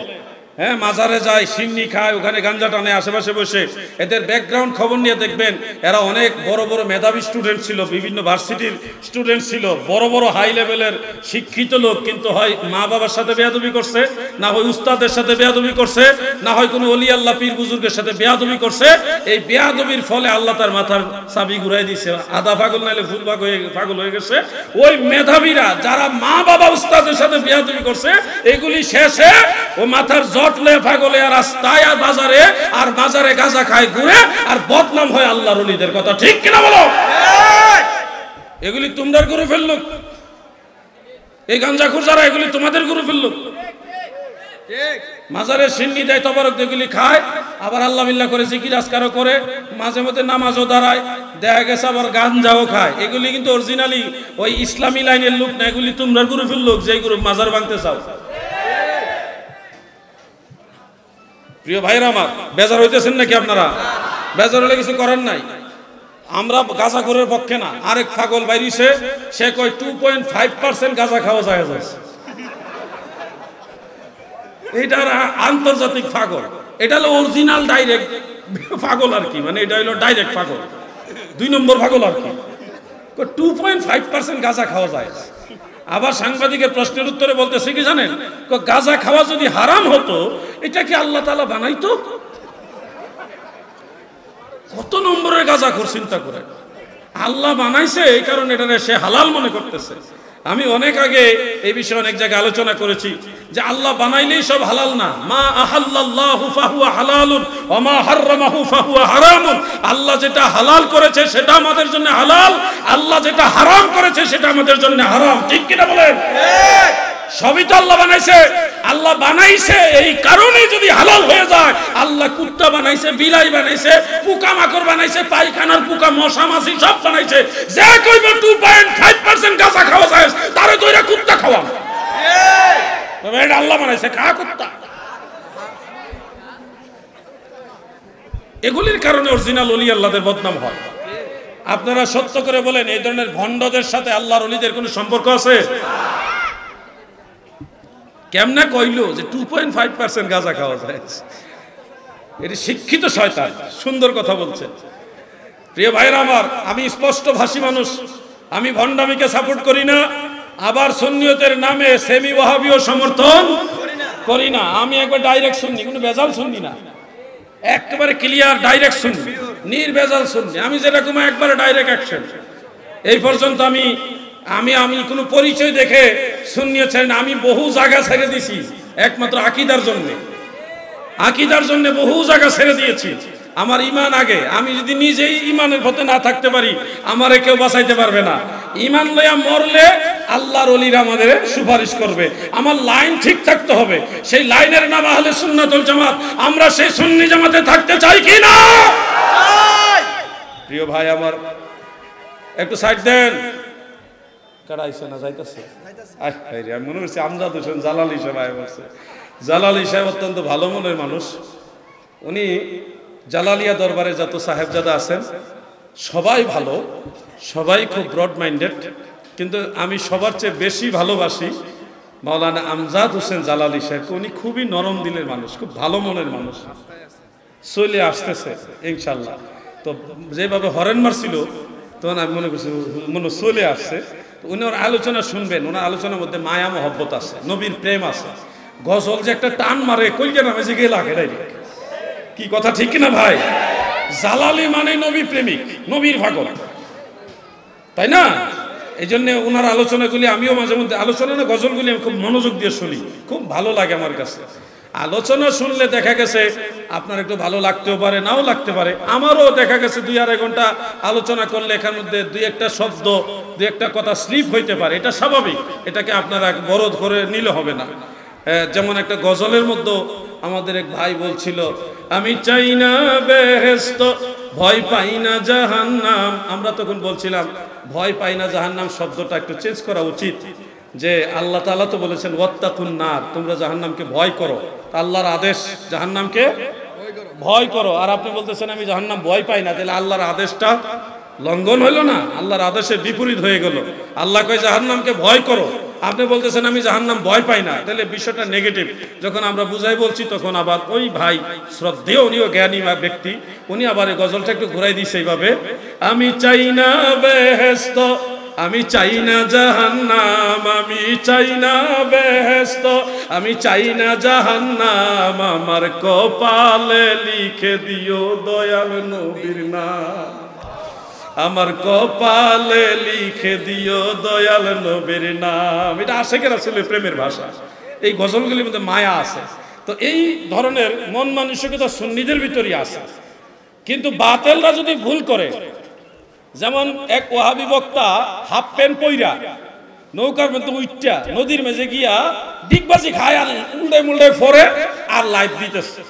হ্যাঁ, মাজারে যায়, সিন্নি খায়, ওখানে গাঞ্জা টানে আশেপাশে বসে, এদের ব্যাকগ্রাউন্ড খবর নিয়ে দেখবেন এরা অনেক বড় বড় মেধাবী স্টুডেন্ট ছিল, বিভিন্ন ভার্সিটির স্টুডেন্ট ছিল, বড় বড় হাই লেভেলের শিক্ষিত লোক, কিন্তু হয় মা বাবার সাথে বেয়াদবি করছে, না হয় উস্তাদের সাথে বেয়াদবি করছে, না হয় কোনো ওলি আল্লাহ পীর বুজুর্গের সাথে বেয়াদবি করছে। এই বেয়াদবির ফলে আল্লাহ তার মাথার চাবি ঘুরাই দিয়েছে, আধা পাগল নাইলে ফুল পাগল হয়ে গেছে। ওই মেধাবীরা যারা মা বাবা উস্তাদের সাথে বেয়াদবি করছে, এগুলি শেষে ও মাথার পাগলে আর রাস্তায় আর বাজারে, আর বাজারে গাঁজা খায় ঘুরে, আর বদনাম হয় আল্লাহর ওলিদের। কথা ঠিক কিনা বলো? এগুলি তোমরা করে ফেললো, এই গাঁজাখোর যারা, এগুলি তোমাদের করে ফেললো। মাজারে সিন্নি দেয়, তবারক এগুলি খায়, আবার আল্লাহ বিল্লাহ করে জিকির আজকারও করে, মাঝে মধ্যে নামাজও দাঁড়ায়, দেখা গেছে আবার গাঞ্জাও খায়। এগুলি কিন্তু অরিজিনালি ওই ইসলামী লাইনের লোক না, এগুলি তোমরা করে ফেললো, যে গ্রুপ মাজার ভাঙতে চাও। প্রিয় ভাইরা আমার, বেজার হইতেছেন নাকি আপনারা? বেজার হলে কিছু করার নাই। আমরা গাঁজাখোরের পক্ষে না। আরেক পাগল বাইরিছে, সে কয় 2.5% গাঁজা খাওয়া যায়। এটা আন্তর্জাতিক পাগল, এটা হলো অরিজিনাল ডাইরেক্ট পাগল আর কি, মানে এটা হলো ডাইরেক্ট পাগল, 2 নম্বর পাগল আর কি। 2.5% গাঁজা খাওয়া যায়। আবার সাংবাদিকের প্রশ্নের উত্তরে বলতেছে কি জানেন, গাঁজা খাওয়া যদি হারাম হতো, এটা কি আল্লাহ তাআলা বানাইতো? কত নম্বরের গাঁজাখোর চিন্তা করে। আল্লাহ বানাইছে, এই কারণে এটা সে হালাল মনে করতেছে। আমি অনেক আগে এই বিষয়ে অনেক জায়গায় আলোচনা করেছি যে আল্লাহ বানাইলেই সব হালাল না। মা আহাল্লাল্লাহু ফাহুয়া হালালুন ওয়া মা হাররামাহু ফাহুয়া হারামুন। আল্লাহ যেটা হালাল করেছে সেটা আমাদের জন্য হালাল, আল্লাহ যেটা হারাম করেছে সেটা আমাদের জন্য হারাম। ঠিক কিনা বলেন? ঠিক। সবই তো আল্লাহ বানাইছে। আল্লাহ বানাইছে এই কারণে যদি হালাল হয়ে যায়, আল্লাহ কুত্তা বানাইছে, বিলাই বানাইছে, পোকামাকড় বানাইছে, পায়খানার পোকা, মশা মাছি সব বানাইছে। যে কইব 2.5% গাঁজা খাওয়া যায়, তারে তো এরা কুত্তা খাওয়া। তবে এটা আল্লাহ বানাইছে, খা কুত্তা। এগুলির কারণে অরিজিনাল ওলি আল্লাহদের বদনাম হয়। আপনারা সত্য করে বলেন, এই ধরনের ভণ্ডদের সাথে আল্লাহর ওলিদের কোনো সম্পর্ক আছে? কেমনে কইলো যে 2.5% গাঁজা খাওয়া যায়? এটি শিক্ষিত শয়তান। সুন্দর কথা বলছে। প্রিয় ভাইরা আমার, আমি স্পষ্ট ভাষী মানুষ, আমি ভণ্ডামিকে সাপোর্ট করি না, আবার সুন্নিয়তের নামে সেমি ওয়াহাবিও সমর্থন করি না। আমি একবার ডাইরেক্ট সুন্নি, কোনো বেজাল সুন্নি না, একেবারে ক্লিয়ার ডাইরেক্ট সুন্নি, নির্বেজাল সুন্নি। আমি যেরকম একবারে ডাইরেক্ট অ্যাকশন। এই পর্যন্ত আমি কোনো পরিচয় দেখে সুন্নিয়ত ছেড়ে না। আমি বহু জায়গা ছেড়ে দিছি একমাত্র আকীদার জন্য। আকীদার জন্য বহু জায়গা ছেড়ে দিয়েছি। আমার ঈমান আগে। আমি যদি নিজেই ঈমানের পথে না থাকতে পারি, আমারে কেউ বাঁচাইতে পারবে না। ঈমান লইয়া মরলে আল্লাহর ওলিরা আমাদের সুপারিশ করবে। আমার লাইন ঠিক থাকতে হবে। সেই লাইনের নাম আহলে সুন্নাত ওয়াল জামাত। আমরা সেই সুন্নি জামাতে থাকতে চাই কি না? প্রিয় ভাই আমার, একটু সাইড দেন। কাড়াইছে না যাইতেছে? আমি মনে করছি আমজাদ হোসেন জালালি সাহেব বলছে। জালালি সাহেব অত্যন্ত ভালো মনের মানুষ। উনি জালালিয়া দরবারে যত সাহেবজাদা আছেন সবাই ভালো, সবাই খুব ব্রড মাইন্ডেড, কিন্তু আমি সবার চেয়ে বেশি ভালোবাসি মাওলানা আমজাদ হোসেন জালালি সাহেব। উনি খুবই নরম দিলের মানুষ, খুব ভালো মনের মানুষ। চলে আসতেছে ইনশাল্লাহ। তো যেভাবে হরেন মারছিল তখন আমি মনে করছি মনে চলে আসছে। উনি ওর আলোচনা শুনবেন। ওনার আলোচনার মধ্যে মায়া মহব্বত আছে, নবীর প্রেম আছে। গজল যে একটা টান মারে, কইকে নামে যে গেলা কি কথা ঠিক কিনা ভাই? জালালি মানে নবী প্রেমিক, নবীর পাগল, তাই না? এই জন্য ওনার আলোচনাগুলি আমিও মাঝে মধ্যে, আলোচনা না গজলগুলি আমি খুব মনোযোগ দিয়ে শুনি, খুব ভালো লাগে আমার কাছে। আলোচনা শুনলে দেখা গেছে আপনার একটু ভালো লাগতেও পারে, নাও লাগতে পারে। আমারও দেখা গেছে 2-2.5 ঘন্টা আলোচনা করলে এখান মধ্যে 2-1টা শব্দ, 2-1টা কথা স্লিপ হইতে পারে, এটা স্বাভাবিক। এটাকে আপনারা বড় করে নিলে হবে না। যেমন একটা গজলের মধ্যে আমাদের এক ভাই বলছিল, আমি চাই না বেহেশত, ভয় পাই না জাহান্নাম। আমরা তখন বলছিলাম ভয় পাই না জাহান্নাম শব্দটা একটু চেঞ্জ করা উচিত, যে আল্লাহ তাআলা তো বলেছেন ওয়াত্তাকুন নার, তোমরা জাহান্নামকে ভয় করো। আল্লাহর আদেশ জাহান্নামকে ভয় করো, আর আপনি বলতেছেন আমি জাহান্নাম ভয় পাই না, তাহলে আল্লাহর আদেশটা লঙ্ঘন হইল না? আল্লাহর আদেশের বিপরীত হয়ে গেল। আল্লাহ কয় জাহান্নামকে ভয় করো, আপনি বলতেছেন আমি জাহান্নাম ভয় পাই না, তাহলে বিষয়টা নেগেটিভ। যখন আমরা বুঝাই বলছি তখন আবার ওই ভাই শ্রদ্ধেয়, উনিও জ্ঞানী ব্যক্তি, উনি আবার এই গজলটা একটু ঘুরাই দিচ্ছে এইভাবে, আমি চাই না বেহেশত, আমি চাই না জাহান্নাম, আমি চাই না বেহেশত, আমি চাই না জাহান্নাম, আমার কপালে লিখে দিও দয়াল নবীর নাম, আমার কপালে লিখে দিও দয়াল নবীর নাম। এটা আশিকের আসলে প্রেমের ভাষা। এই গজলগুলির মধ্যে মায়া আছে। তো এই ধরনের মন মানসিকতা সুন্নিদের ভিতরই আছে। কিন্তু বাতেলরা যদি ভুল করে, যেমন এক ওয়াহাবি বক্তা হাফ প্যান্ট পইরা নৌকার মধ্যে উইটটা নদীর মেঝে গিয়া ডিগবাজি খায় আর উল্টায় মুল্টায় ফরে আর লাইভ দিতেছে।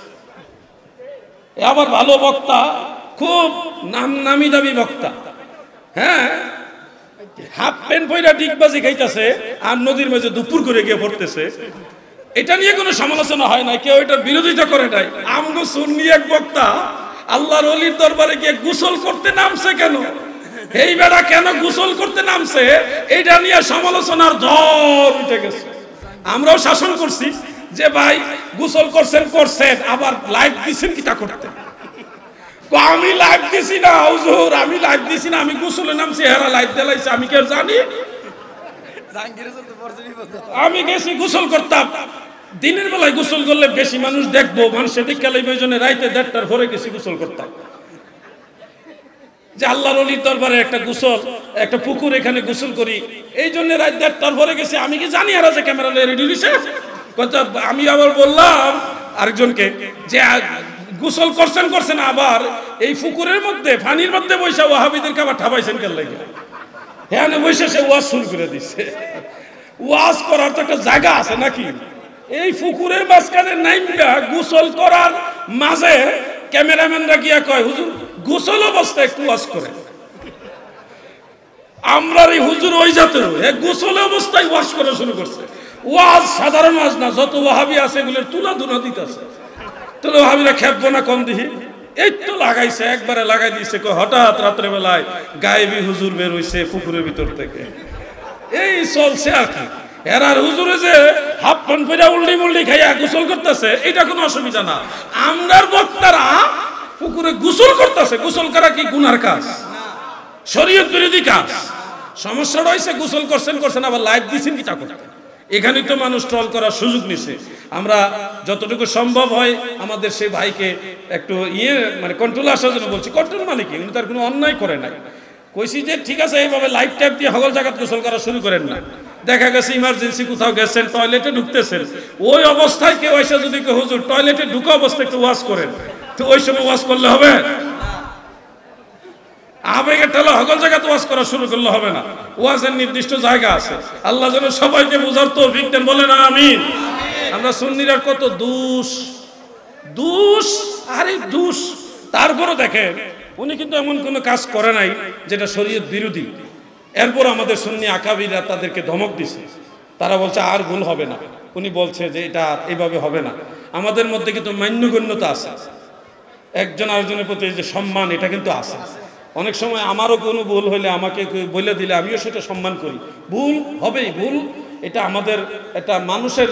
আবার ভালো বক্তা, খুব নামি দামি বক্তা, হ্যাঁ, হাফ প্যান্ট পইরা ডিগবাজি খাইতেছে আর নদীর মেঝে দুপুর করে গিয়ে পড়তেছে। এটা নিয়ে কোনো সমালোচনা হয় না, কেউ এটার বিরোধিতা করে নাই। আমগো সুন্নি এক বক্তা আল্লাহর ওলির দরবারে গিয়ে গোসল করতে নামছে কেন, এই বেড়া কেন গোসল করতে নামছে, এইটা নিয়ে সমালোচনার ঝড় উঠে গেছে। আমরাও শাসন করছি যে ভাই গোসল করছেন আবার লাইভ দিছেন কি তা করতে। আমি লাইভ দিছি না হুজুর, আমি লাইভ দিছি না, আমি গোসলে নামছি, হেরা লাইভ দেলাইছে, আমি কে জানি। আমি গেছি গোসল করতাম, দিনের বেলায় গোসল করলে বেশি মানুষ দেখবো, মানুষের দিক গেলে প্রয়োজনে রাইতে 1:30টার পরে গেছি গোসল করতাম। যে আল্লাহর ওলির দরবারে একটা গোসল, একটা পুকুর, এখানে গোসল করি, এই জন্য রাত 1:30টার পরে গেছি। আমি কি জানি আর যে ক্যামেরা রেডি হইছে কথা। আমি আবার বললাম আরেকজনকে যে গোসল করছেন আবার এই পুকুরের মধ্যে পানির মধ্যে বৈশা ওয়াহাবিদেরকে আবার ঠাবাইছেন কেন লাগে। হ্যাঁ, বৈশা সে ওয়াজ শুরু করে দিচ্ছে। ওয়াজ করার তো একটা জায়গা আছে নাকি? এই পুকুরের মাঝখানে নাইমা গোসল করার মাঝে ক্যামেরাম্যানরা গিয়া কয় হুজুর গোসল অবস্থায় একটু ওয়াজ করে। আমরা এই হুজুর ওই জাতের গোসল অবস্থায় ওয়াজ করা শুরু করছে। ওয়াজ সাধারণ ওয়াজ না, যত ওয়াহাবি আছে এগুলোর তুলা দুনা দিতেছে। তাহলে ওয়াহাবিরা খেপবো না কম দিহি? এই তো লাগাইছে, একবারে লাগাই দিয়েছে। হঠাৎ রাত্রে বেলায় গায়েবী হুজুর বের হইছে পুকুরের ভিতর থেকে। এই চলছে আর কি। এরার হুজুরে যে হাফ প্যান্ট পরে উল্টি মুল্টি খাইয়া গোসল করতেছে, এটা কোনো অসুবিধা না। আমরার বক্তারা পুকুরে গোসল করতেছে, গোসল করা কি গুনার কাজ? শরীয়ত বিরোধী কাজ। সমস্যাটা হয়েছে গোসল করছেন আবার লাইভ দিচ্ছেন কি তা করতে। এখানেই তো মানুষ ট্রল করার সুযোগ নিছে। আমরা যতটুকু সম্ভব হয় আমাদের সেই ভাইকে একটু মানে কন্ট্রোল আসার জন্য বলছি। কন্ট্রোল মানে কি, উনি তার কোনো অন্যায় করে নাই। কইছি যে ঠিক আছে এইভাবে লাইভ ট্যাপ দিয়ে হগল জায়গাত গোসল করা শুরু করেন না। দেখা গেছে ইমার্জেন্সি কোথাও গেছেন, টয়লেটে ঢুকতেছেন, ওই অবস্থায় কেউ এসে যদি কেউ হুজুর টয়লেটে ঢুকা অবস্থায় একটু ওয়াজ করেন, তো ওই সময় ওয়াজ করলে হবে? আবেগের ঠেলা হগল জায়গাতে ওয়াজ করা শুরু করলে হবে না। ওয়াজের নির্দিষ্ট জায়গা আছে। আল্লাহ যেন সবাইকে বোঝার তৌফিক দেন, বলেন আমিন। আমরা সুন্নিরা কত দোষ আরে দোষ, তারপরও দেখেন উনি কিন্তু এমন কোনো কাজ করে নাই যেটা শরীয়ত বিরোধী। এরপর আমাদের সুন্নি আকাবিরা তাদেরকে ধমক দিছে। তারা বলছে আর ভুল হবে না। উনি বলছে যে এটা এইভাবে হবে না। আমাদের মধ্যে কিন্তু মান্যগণ্যতা আছে, একজন আরেকজনের প্রতি যে সম্মান, এটা কিন্তু আছে। অনেক সময় আমারও কোনো ভুল হইলে আমাকে বলে দিলে আমিও সেটা সম্মান করি। ভুল হবেই, ভুল এটা আমাদের একটা মানুষের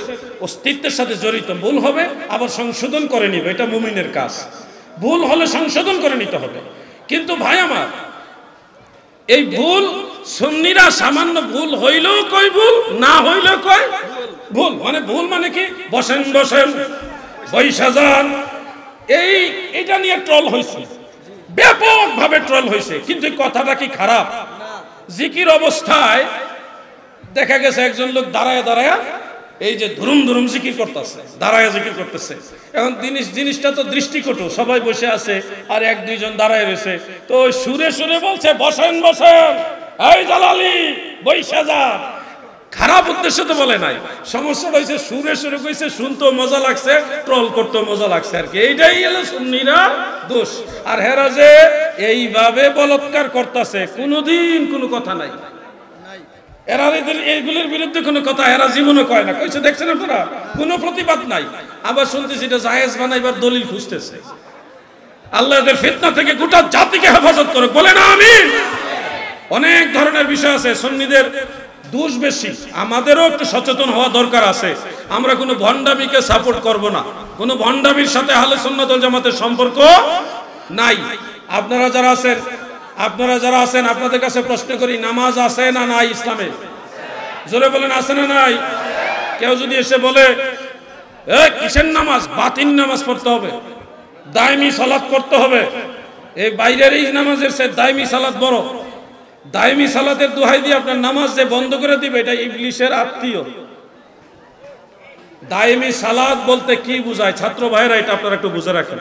অস্তিত্বের সাথে জড়িত। ভুল হবে আবার সংশোধন করে নিবে, এটা মুমিনের কাজ। ভুল হলে সংশোধন করে নিতে হবে। কিন্তু ভাই আমার, এই ভুল সুন্নিরা সামান্য ভুল হইলেও কয় ভুল, না হইলেও কয় ভুল। মানে ভুল মানে কি, বসেন বৈশা যান, এইটা নিয়ে ট্রল হয়েছে। ব্যাপকভাবে ট্রল হয়েছে, কিন্তু এই কথাটা কি খারাপ? জিকির অবস্থায় দেখা গেছে একজন লোক দাঁড়ায় দাঁড়ায় এই যে ধুরুম ধুরুম জিকির করতেছে, দাঁড়ায় জিকির করতেছে। এখন জিনিসটা তো দৃষ্টিকটু, সবাই বসে আছে আর এক দুইজন দাঁড়ায় রয়েছে, তো সুরে সুরে বলছে বসেন বসেন, এই জালালি বৈশা যান। খারাপ উদ্দেশ্য তো বলে নাই, সমস্যাটা হয়েছে সুরে সুরে কইছে, শুনতেও মজা লাগছে, ট্রল করতেও মজা লাগছে আর কি। এইটাই হলো সুন্নিরা দোষ। আর হেরা যে এইভাবে বলৎকার করতেছে, কোনোদিন কোনো কথা নাই, এরা এইগুলোর বিরুদ্ধে কোনো কথা এরা জীবনে কয় না। কইছে দেখছেন আপনারা, কোনো প্রতিবাদ নাই। আবার শুনতেছি এটা জায়েজ বানাইবার দলিল খুঁজতেছে। আল্লাহ এদের ফিতনা থেকে গোটা জাতিকে হেফাজত করে, বলে না আমিন। অনেক ধরনের বিষয় আছে, সুন্নিদের দোষ বেশি, আমাদেরও একটু সচেতন হওয়া দরকার আছে। আমরা কোনো ভণ্ডামিকে সাপোর্ট করব না, কোনো ভণ্ডামির সাথে আহলে সুন্নাত ওয়াল জামাতের সম্পর্ক নাই। আপনারা যারা আছেন আপনাদের কাছে প্রশ্ন করি, নামাজ আছে না নাই ইসলামে? জোরে বলেন আছে না নাই? কেউ যদি এসে বলে কিসের নামাজ, বাতিল নামাজ পড়তে হবে, দায়মি সালাত করতে হবে, এই বাইরের এই নামাজের সে দায়মি সালাত বড়, দায়মি সালাতের দোহাই দিয়ে আপনার নামাজ যে বন্ধ করে দিবে, এটা ইবলিশের আত্মীয়। দায়মি সালাত বলতে কি বুঝায় ছাত্র ভাইরা, এটা আপনারা একটু বুঝে রাখেন।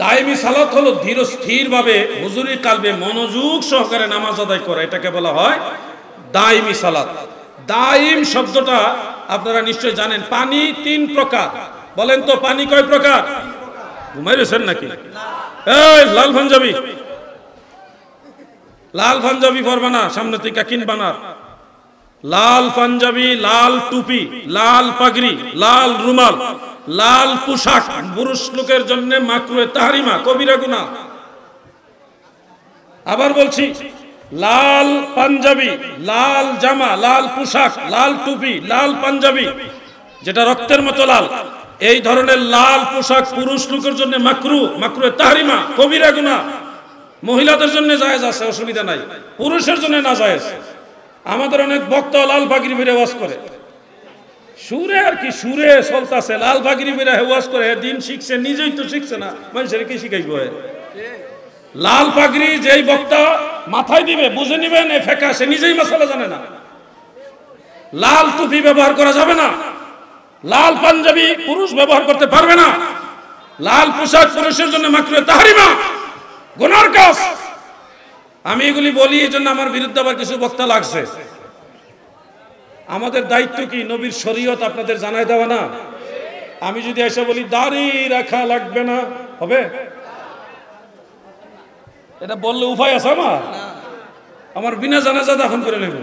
দায়মি সালাত হলো ধীর স্থির ভাবে হুজুরি কালবে মনোযোগ সহকারে নামাজ আদায় করা, এটাকে বলা হয় দায়মি সালাত। দায়িম শব্দটা আপনারা নিশ্চয় জানেন। পানি তিন প্রকার, বলেন তো পানি কয় প্রকার? ঘুমাই রয়েছেন নাকি? এই লাল পাঞ্জাবি পরবা না, সামনে থেকে কিনবা না। লাল পাঞ্জাবি, লাল টুপি, লাল পাগড়ি, লাল রুমাল, লাল পোশাক পুরুষ লোকের জন্য মাকরুহে তাহরিমা, কবিরা গুনাহ। আবার বলছি, লাল পাঞ্জাবি, লাল জামা, লাল পোশাক, লাল টুপি, লাল পাঞ্জাবি যেটা রক্তের মতো লাল, এই ধরনের লাল পোশাক পুরুষ লোকের জন্য মাকরুহে তাহরিমা, কবিরা গুনাহ। মহিলাদের জন্য জায়েজ আছে, অসুবিধা নাই, পুরুষের জন্য না জায়েজ। আমাদের অনেক বক্তা লাল পাগড়ি পরে ওয়াজ করে, সুরে আর কি সুরে চলতেছে, লাল পাগড়ি পরে ওয়াজ করে, দিন শিখছে, নিজেই তো শিখছে না, মানুষের কি শিখাইব? লাল পাগড়ি যেই বক্তা মাথায় দিবে বুঝে নিবেন এ ফেকা, সে নিজেই মাসালা জানে না। লাল টুপি ব্যবহার করা যাবে না, লাল পাঞ্জাবি পুরুষ ব্যবহার করতে পারবে না, লাল পোশাক পুরুষের জন্য মাকরুহে তাহরিমা, গুনার কাজ। আমি এগুলি বলি এই জন্য আমার বিরুদ্ধে আবার কিছু বক্তা লাগছে। আমাদের দায়িত্ব কি নবীর শরীয়ত আপনাদের জানাই দেওয়া না? আমি যদি এসে বলি দাড়ি রাখা লাগবে না, হবে? এটা বললে উপায় আছে আমার বিনা জানাজা দাফন করে নেব।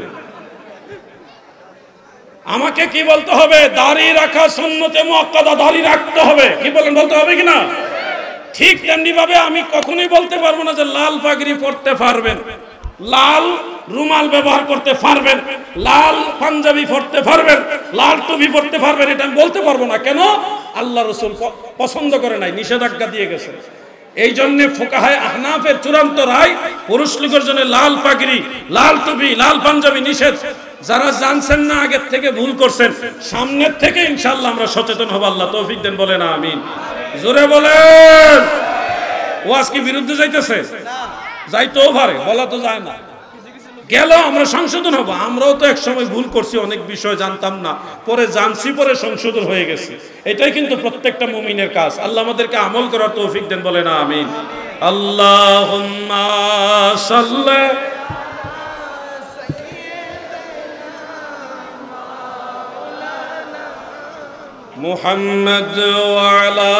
আমাকে কি বলতে হবে? দাড়ি রাখা সুন্নতে মুআক্কাদা, দাড়ি রাখতে হবে। কি বলেন, বলতে হবে কিনা? ঠিক তেমনি ভাবে আমি কখনোই বলতে পারবো না যে লাল পাগড়ি পরতে পারবেন, লাল রুমাল ব্যবহার করতে পারবেন, লাল পাঞ্জাবি পরতে পারবেন, লাল টুপি পরতে পারবেন, এটা আমি বলতে পারবো না। কেন? আল্লাহ রাসূল পছন্দ করে নাই, নিষেধাজ্ঞা দিয়ে গেছে। এই জন্য ফুকাহায়ে আহনাফের চূড়ান্ত রায়, পুরুষ লোকের জন্য লাল পাগড়ি, লাল টুপি, লাল পাঞ্জাবি নিষেধ। যারা জানছেন না আগের থেকে ভুল করছেন, সামনের থেকে ইনশাআল্লাহ আমরা সচেতন হব। আল্লাহ তৌফিক দেন, বলেন আমিন। জোরে বলেন। ওয়াজ কি বিরুদ্ধে যাইতেছে? যাইতেও পারে, বলা তো যায় না। গেল আমরা সংশোধন হব। আমরাও তো এক সময় ভুল করছি, অনেক বিষয় জানতাম না, পরে জানছি, পরে সংশোধন হয়ে গেছে। এটাই কিন্তু প্রত্যেকটা মুমিনের কাজ। আল্লাহ আমাদেরকে আমল করার তৌফিক দেন, বলেন আমিন। আল্লাহুম্মা সাল্লি মুহাম্মদ ওয়া আলা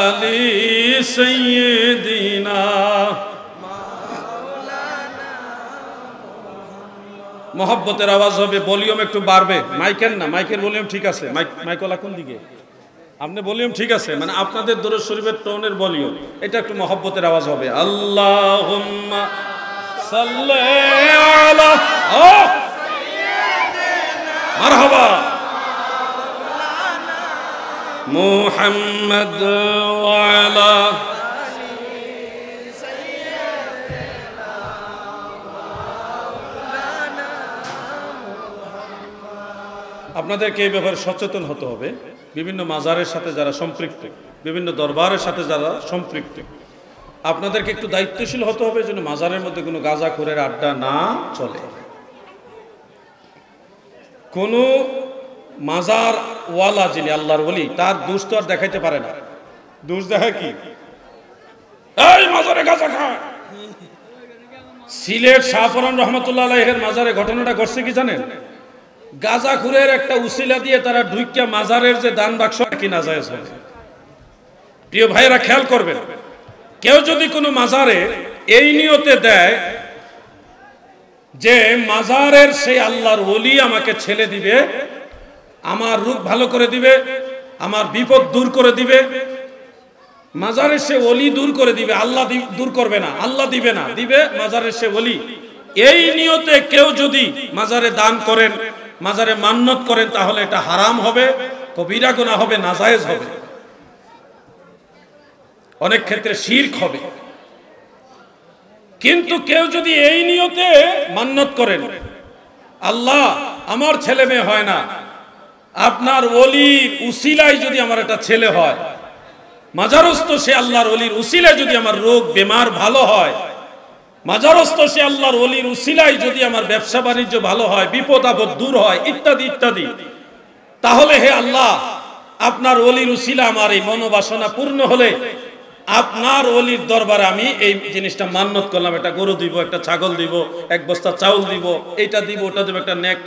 আলি সাইয়্যিদিনা। মহব্বতের আওয়াজ হবে, ভলিউম একটু বাড়বে। মাইকের না, মাইকের ভলিউম ঠিক আছে। মাইকওয়ালা কোন দিকে? আপনি ভলিউম ঠিক আছে, মানে আপনাদের দরুদ শরীফের টোনের ভলিউম, এটা একটু মহব্বতের আওয়াজ হবে। আল্লাহুম্মা সাল্লি আলা মারহাবা মুহাম্মদ ওয়া আলা। আপনাদেরকে এই ব্যাপারে সচেতন হতে হবে। বিভিন্ন মাজারের সাথে যারা সম্পৃক্ত, বিভিন্ন দরবারের সাথে যারা সম্পৃক্ত, আপনাদেরকে একটু দায়িত্বশীল হতে হবে যেন মাজারের মধ্যে কোনো গাঁজাখোরের আড্ডা না চলে। কোনো মাজার ওয়ালা যিনি আল্লাহর ওলি, তার দোষ তো আর দেখাইতে পারে না। দোষ দেখায় কি? এই মাজারে গাঁজা খায়। সিলেট শাহফরান রহমতুল্লাহ আলাইহির মাজারে ঘটনাটা ঘটছে কি জানেন? গাঁজাখুরের একটা উসিলা দিয়ে তারা ঢুইকা মাজারের যে দান বাক্স কি না যায়। প্রিয় ভাইয়েরা খেয়াল করবেন, কেউ যদি কোনো মাজারে এই নিয়তে দেয় যে মাজারের সেই আল্লাহর ওলি আমাকে ছেলে দিবে, আমার রূপ ভালো করে দিবে, আমার বিপদ দূর করে দিবে, মাজারের সে ওলি দূর করে দিবে, আল্লাহ দূর করবে না, আল্লাহ দিবে না, দিবে মাজারের সে ওলি, এই নিয়তে কেউ যদি মাজারে দান করেন, মাজারে মান্নত করেন, তাহলে এটা হারাম হবে, কবিরা গুনাহ হবে, নাজায়েজ হবে, অনেক ক্ষেত্রে শিরক হবে। কিন্তু কেউ যদি এই নিয়তে মান্নত করেন, আল্লাহ আমার ছেলে মেয়ে হয় না, আপনার ওলির উসিলায় যদি আমার একটা ছেলে হয়, মাজারস্থ সে আল্লাহর ওলির উসিলায় যদি আমার রোগ বেমার ভালো হয়, মাজারস্থ সে আল্লাহর ওলির উসিলায় যদি আমার ব্যবসা বাণিজ্য ভালো হয়, বিপদ আপদ দূর হয়, ইত্যাদি ইত্যাদি, তাহলে হে আল্লাহ আপনার ওলির উসিলা আমার এই মনোবাসনা পূর্ণ হলে আপনার ওলির দরবারে আমি এই জিনিসটা মান্নত করলাম, একটা গরু দিব, একটা ছাগল দিব, এক বস্তা চাউল দিব, এইটা দিব, ওটা দিব, একটা নেক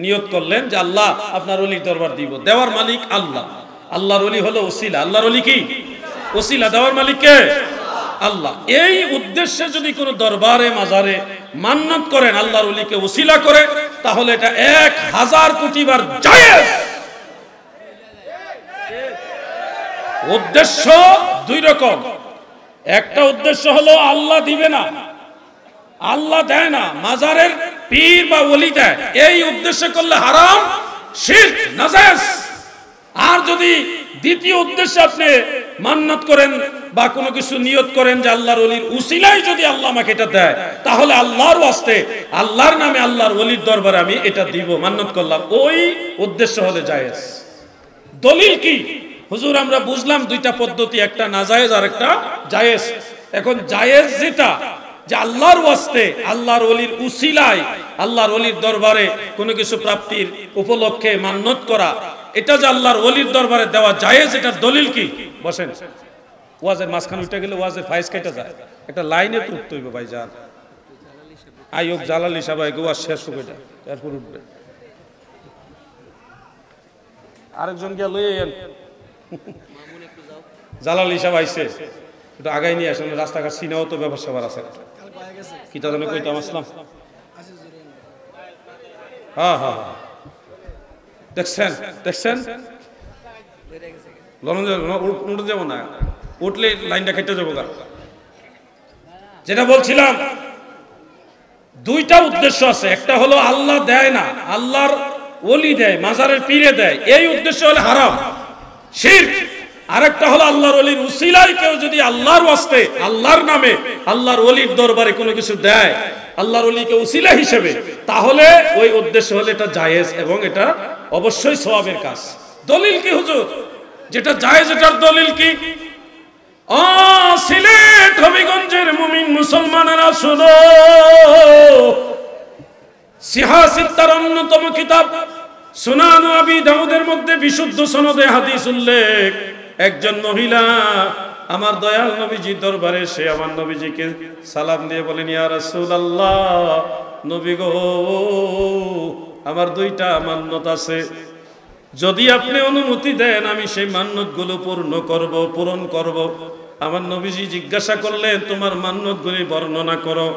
নিয়ত করলেন যে আল্লাহ আপনার ওলির দরবার দিব। দেওয়ার মালিক আল্লাহ, আল্লাহর ওলি হলো ওসিলা। আল্লাহর ওলি কি? ওসিলা। দেওয়ার মালিক কে? আল্লাহ। এই উদ্দেশ্যে যদি কোনো দরবারে মাজারে মান্নত করেন, আল্লাহর ওলিকে ওসিলা করে, তাহলে এটা 1000 কোটি বার জায়েজ। উদ্দেশ্য দুই রকম। একটা উদ্দেশ্য হলো আল্লাহ দিবে না, আল্লাহ দেয় না, মাজারের পীর বা ওলি দেয়, এই উদ্দেশ্য করলে হারাম, শিরক, নাজায়েজ। আর যদি দ্বিতীয় উদ্দেশ্যে আপনি মান্নত করেন বা কোনো কিছু নিয়ত করেন যে আল্লাহর ওলির উসিলায় যদি আল্লাহ আমাকে এটা দেয়, তাহলে আল্লাহর ওয়াস্তে, আল্লাহর নামে, আল্লাহর ওলির দরবারে আমি এটা দিব, মান্নত করলাম, ওই উদ্দেশ্য হলে জায়েজ। দলিল কি? হুজুর আমরা বুঝলাম দুইটা পদ্ধতি, একটা নাজায়েজ আর একটা জায়েজ। এখন জায়েজ যেটা, যে আল্লাহর ওয়াস্তে, আল্লাহর ওলির উসিলায়, আল্লাহর ওলির দরবারে কোনো কিছু প্রাপ্তির উপলক্ষে মান্নত করা, এটা যে আল্লাহর ওলির দরবারে দেওয়া জায়েজ, এটার দলিল কি? বসেন, ওয়াজের মাঝখানে উঠে গেলে ওয়াজের ফাইজ কেটে যায়, একটা লাইনে তো উঠতে হইবে ভাই, যান আইয়ুব জালালি সাহেব ওয়াজ শেষ হবে, এরপর উঠবে। আরেকজন গিয়া লই জালালি সাহেব আইছে, একটু আগাই নিয়ে আসেন, রাস্তাঘাট সিনাও তো ব্যবসা আছে, কি তা জানে কইতাম আসলাম। হ্যাঁ হ্যাঁ দেখছেন, দেখছেন উঠে যাবো না, উঠলে লাইনটা কেটে যাবো। যেটা বলছিলাম, দুইটা উদ্দেশ্য আছে, একটা হলো আল্লাহ দেয় না, আল্লাহর ওলি দেয়, মাজারের পীরে দেয়, এই উদ্দেশ্য হলে হারাম, শিরক। আরেকটা হলো আল্লাহর ওলির উসিলায় কেউ যদি আল্লাহর ওয়াস্তে, আল্লাহর নামে, আল্লাহর ওলির দরবারে কোনো কিছু দেয়, আল্লাহর ওলিকে উসিলা হিসেবে, তাহলে ওই উদ্দেশ্য হলে এটা জায়েজ এবং এটা অবশ্যই সওয়াবের কাজ। দলিল কি হুজুর? যেটা জায়েজ এটার দলিল কি? ও সিলেট হবিগঞ্জের মুমিন মুসলমানেরা শুনো, সিহাসিত্তার অন্যতম কিতাব সুনান আবি দাউদের মধ্যে বিশুদ্ধ সনদে হাদিস উল্লেখ, একজন মহিলা আমার দয়াল নবীজির দরবারে সে আমার নবীজিকে সালাম দিয়ে বলেন, ইয়া রাসূলুল্লাহ, নবী গো, আমার দুইটা মান্নত আছে, যদি আপনি অনুমতি দেন আমি সেই মান্নতগুলো পূরণ করব। আমার নবীজি জিজ্ঞাসা করলেন, তোমার মান্নতগুলি বর্ণনা করো।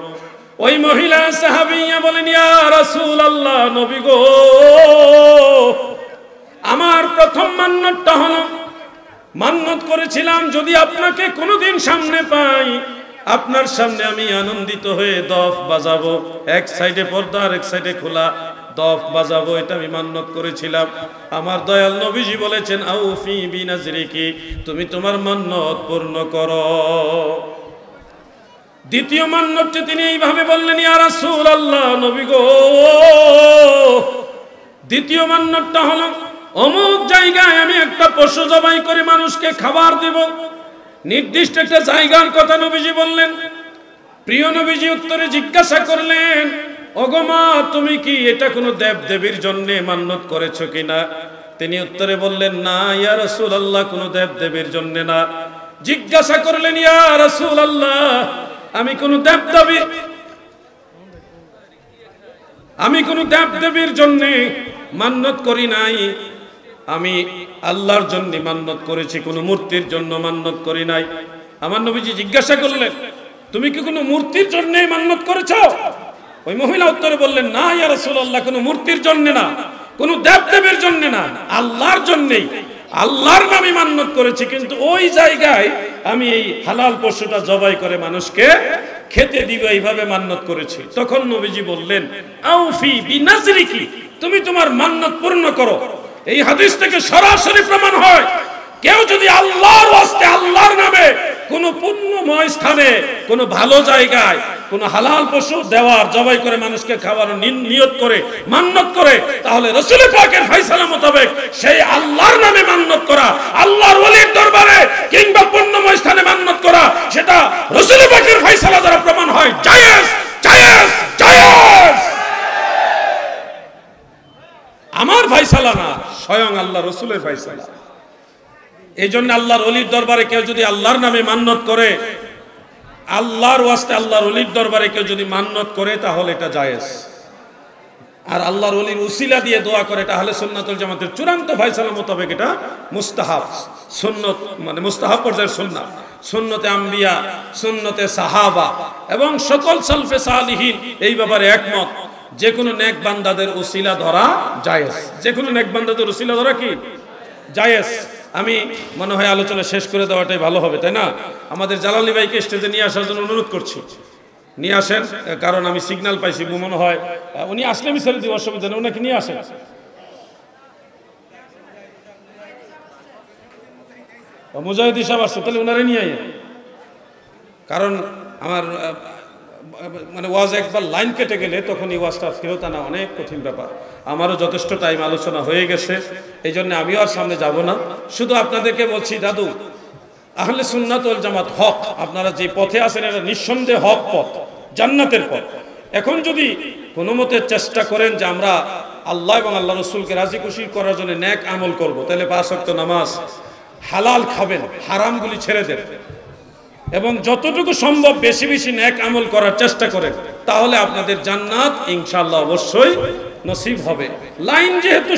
ওই মহিলা সাহাবিয়া বলেন, ইয়া রাসূলুল্লাহ, নবী গো, আমার প্রথম মান্নতটা হলো, মান্নত করেছিলাম যদি আপনাকে কোনোদিন সামনে পাই, আপনার সামনে আমি আনন্দিত হয়ে দফ বাজাবো, এক সাইডে পর্দা আর এক সাইডে খোলা, দফ বাজাবো, এটা আমি মান্নত করেছিলাম। আমার দয়াল নবীজি বলেছেন, আউফি বিনাজরিকি, তুমি তোমার মান্নত পূর্ণ করো। দ্বিতীয় মান্নতটি তিনি এইভাবে বললেন, ইয়া রাসূলুল্লাহ, নবী গো, দ্বিতীয় মান্নতটা হলো, অমুক জায়গায় আমি একটা পশু জবাই করে মানুষকে খাবার দেব, নির্দিষ্ট একটা জায়গার কথা নবীজি বললেন। প্রিয় নবীজি উত্তরে জিজ্ঞাসা করলেন, ওগো মা, তুমি কি এটা কোনো দেব দেবীর জন্য মান্যত করেছো কিনা? তিনি উত্তরে বললেন, না ইয়া রাসূলুল্লাহ, কোনো দেব দেবীর জন্য না। জিজ্ঞাসা করলেন, ইয়া রাসূলুল্লাহ, আমি কোনো দেব দেবীর জন্য মান্যত করি নাই, আমি আল্লাহর জন্য মান্যত করেছি, কোনো মূর্তির জন্য মান্যত করি নাই। আমার নবীজি জিজ্ঞাসা করলেন, তুমি কি কোনো মূর্তির জন্য মান্যত করেছো? ওই মহিলা উত্তরে বললেন, না ইয়া রাসূলুল্লাহ, কোনো মূর্তির জন্য না, কোনো দেবদেবীর জন্য না, আল্লাহর জন্যই, আল্লাহর নামে মান্যত করেছি। কিন্তু ওই জায়গায় আমি এই হালাল পশুটা জবাই করে মানুষকে খেতে দিব, এইভাবে মান্যত করেছি। তখন নবীজি বললেন, আউফি বিনাজরিকি, তুমি তোমার মান্যত পূর্ণ করো। এই হাদিস থেকে সরাসরি প্রমাণ হয়, কেউ যদি আল্লাহর ওয়াস্তে, আল্লাহর নামে কোন পুণ্যময় স্থানে, কোন ভালো জায়গায় কোন হালাল পশু দেওয়ার, জবাই করে মানুষকে খাওয়ানোর নিয়ত করে, মান্যত করে, তাহলে রাসূল পাকের ফয়সালা মোতাবেক সেই আল্লাহর নামে মান্যত করা, আল্লাহর ওলির দরবারে কিংবা পুণ্যময় স্থানে মান্যত করা, সেটা রাসূল পাকের ফয়সালা দ্বারা প্রমাণ হয় জায়েজ, জায়েজ, জায়েজ। আমার ফয়সালা না, স্বয়ং আল্লাহ রাসূলের ফয়সালা। এই জন্য আল্লাহর ওলির দরবারে কেউ যদি আল্লাহর নামে মান্যত করে, আল্লাহর ওয়াস্তে আল্লাহর ওলির দরবারে কেউ যদি মান্যত করে, তাহলে এটা জায়েজ। আর আল্লাহর ওলির উসিলা দিয়ে দোয়া করে, এটা আহলে সুন্নাতুল জামাতের চূড়ান্ত ফয়সালা মোতাবেক এটা মুস্তাহাব সুন্নত, মানে মুস্তাহাব পর্যায়ের সুন্নাত। সুন্নতে আম্বিয়া, সুন্নতে সাহাবা এবং সকল সালফে সালিহিন এই ব্যাপারে একমত, যে কোনো নেক বান্দাদের উসিলা ধরা জায়েজ। যে কোনো নেক বান্দাদের উসিলা ধরা কি জায়েজ। আমি মনে হয় আলোচনা শেষ করে দেওয়াটাই ভালো হবে, তাই না? আমাদের জালালী ভাইকে স্টেজে নিয়ে আসার জন্য অনুরোধ করছি, নিয়ে আসেন, কারণ আমি সিগন্যাল পাইছি, মনে হয় উনি আসলে আমি ছেড়ে দিব, অসুবিধা নেই, ওনাকে নিয়ে আসেন। মুজাহিদ হিসাব আসছে, তাহলে ওনারে নিয়ে আইন, কারণ আমার মানে ওয়াজ একবার লাইন কেটে গেলে তখন এই ওয়াজটা ফেরত আনা অনেক কঠিন ব্যাপার। আমারও যথেষ্ট টাইম আলোচনা হয়ে গেছে, এই জন্য আমিও আর সামনে যাব না। শুধু আপনাদেরকে বলছি, দাদু, আহলে সুন্নাত ওয়াল জামাত হক, আপনারা যে পথে আছেন এটা নিঃসন্দেহে হক পথ, জান্নাতের পথ। এখন যদি কোনো মতে চেষ্টা করেন যে আমরা আল্লাহ এবং আল্লাহ রসুলকে রাজি খুশি করার জন্য নেক আমল করব, তাহলে 5 ওয়াক্ত নামাজ, হালাল খাবেন, হারামগুলি ছেড়ে দেন এবং যতটুকু সম্ভব বেশি বেশি নেক আমল করার চেষ্টা করেন, তাহলে আপনাদের জান্নাত ইনশাআল্লাহ অবশ্যই নসিব হবে। লাইন যেহেতু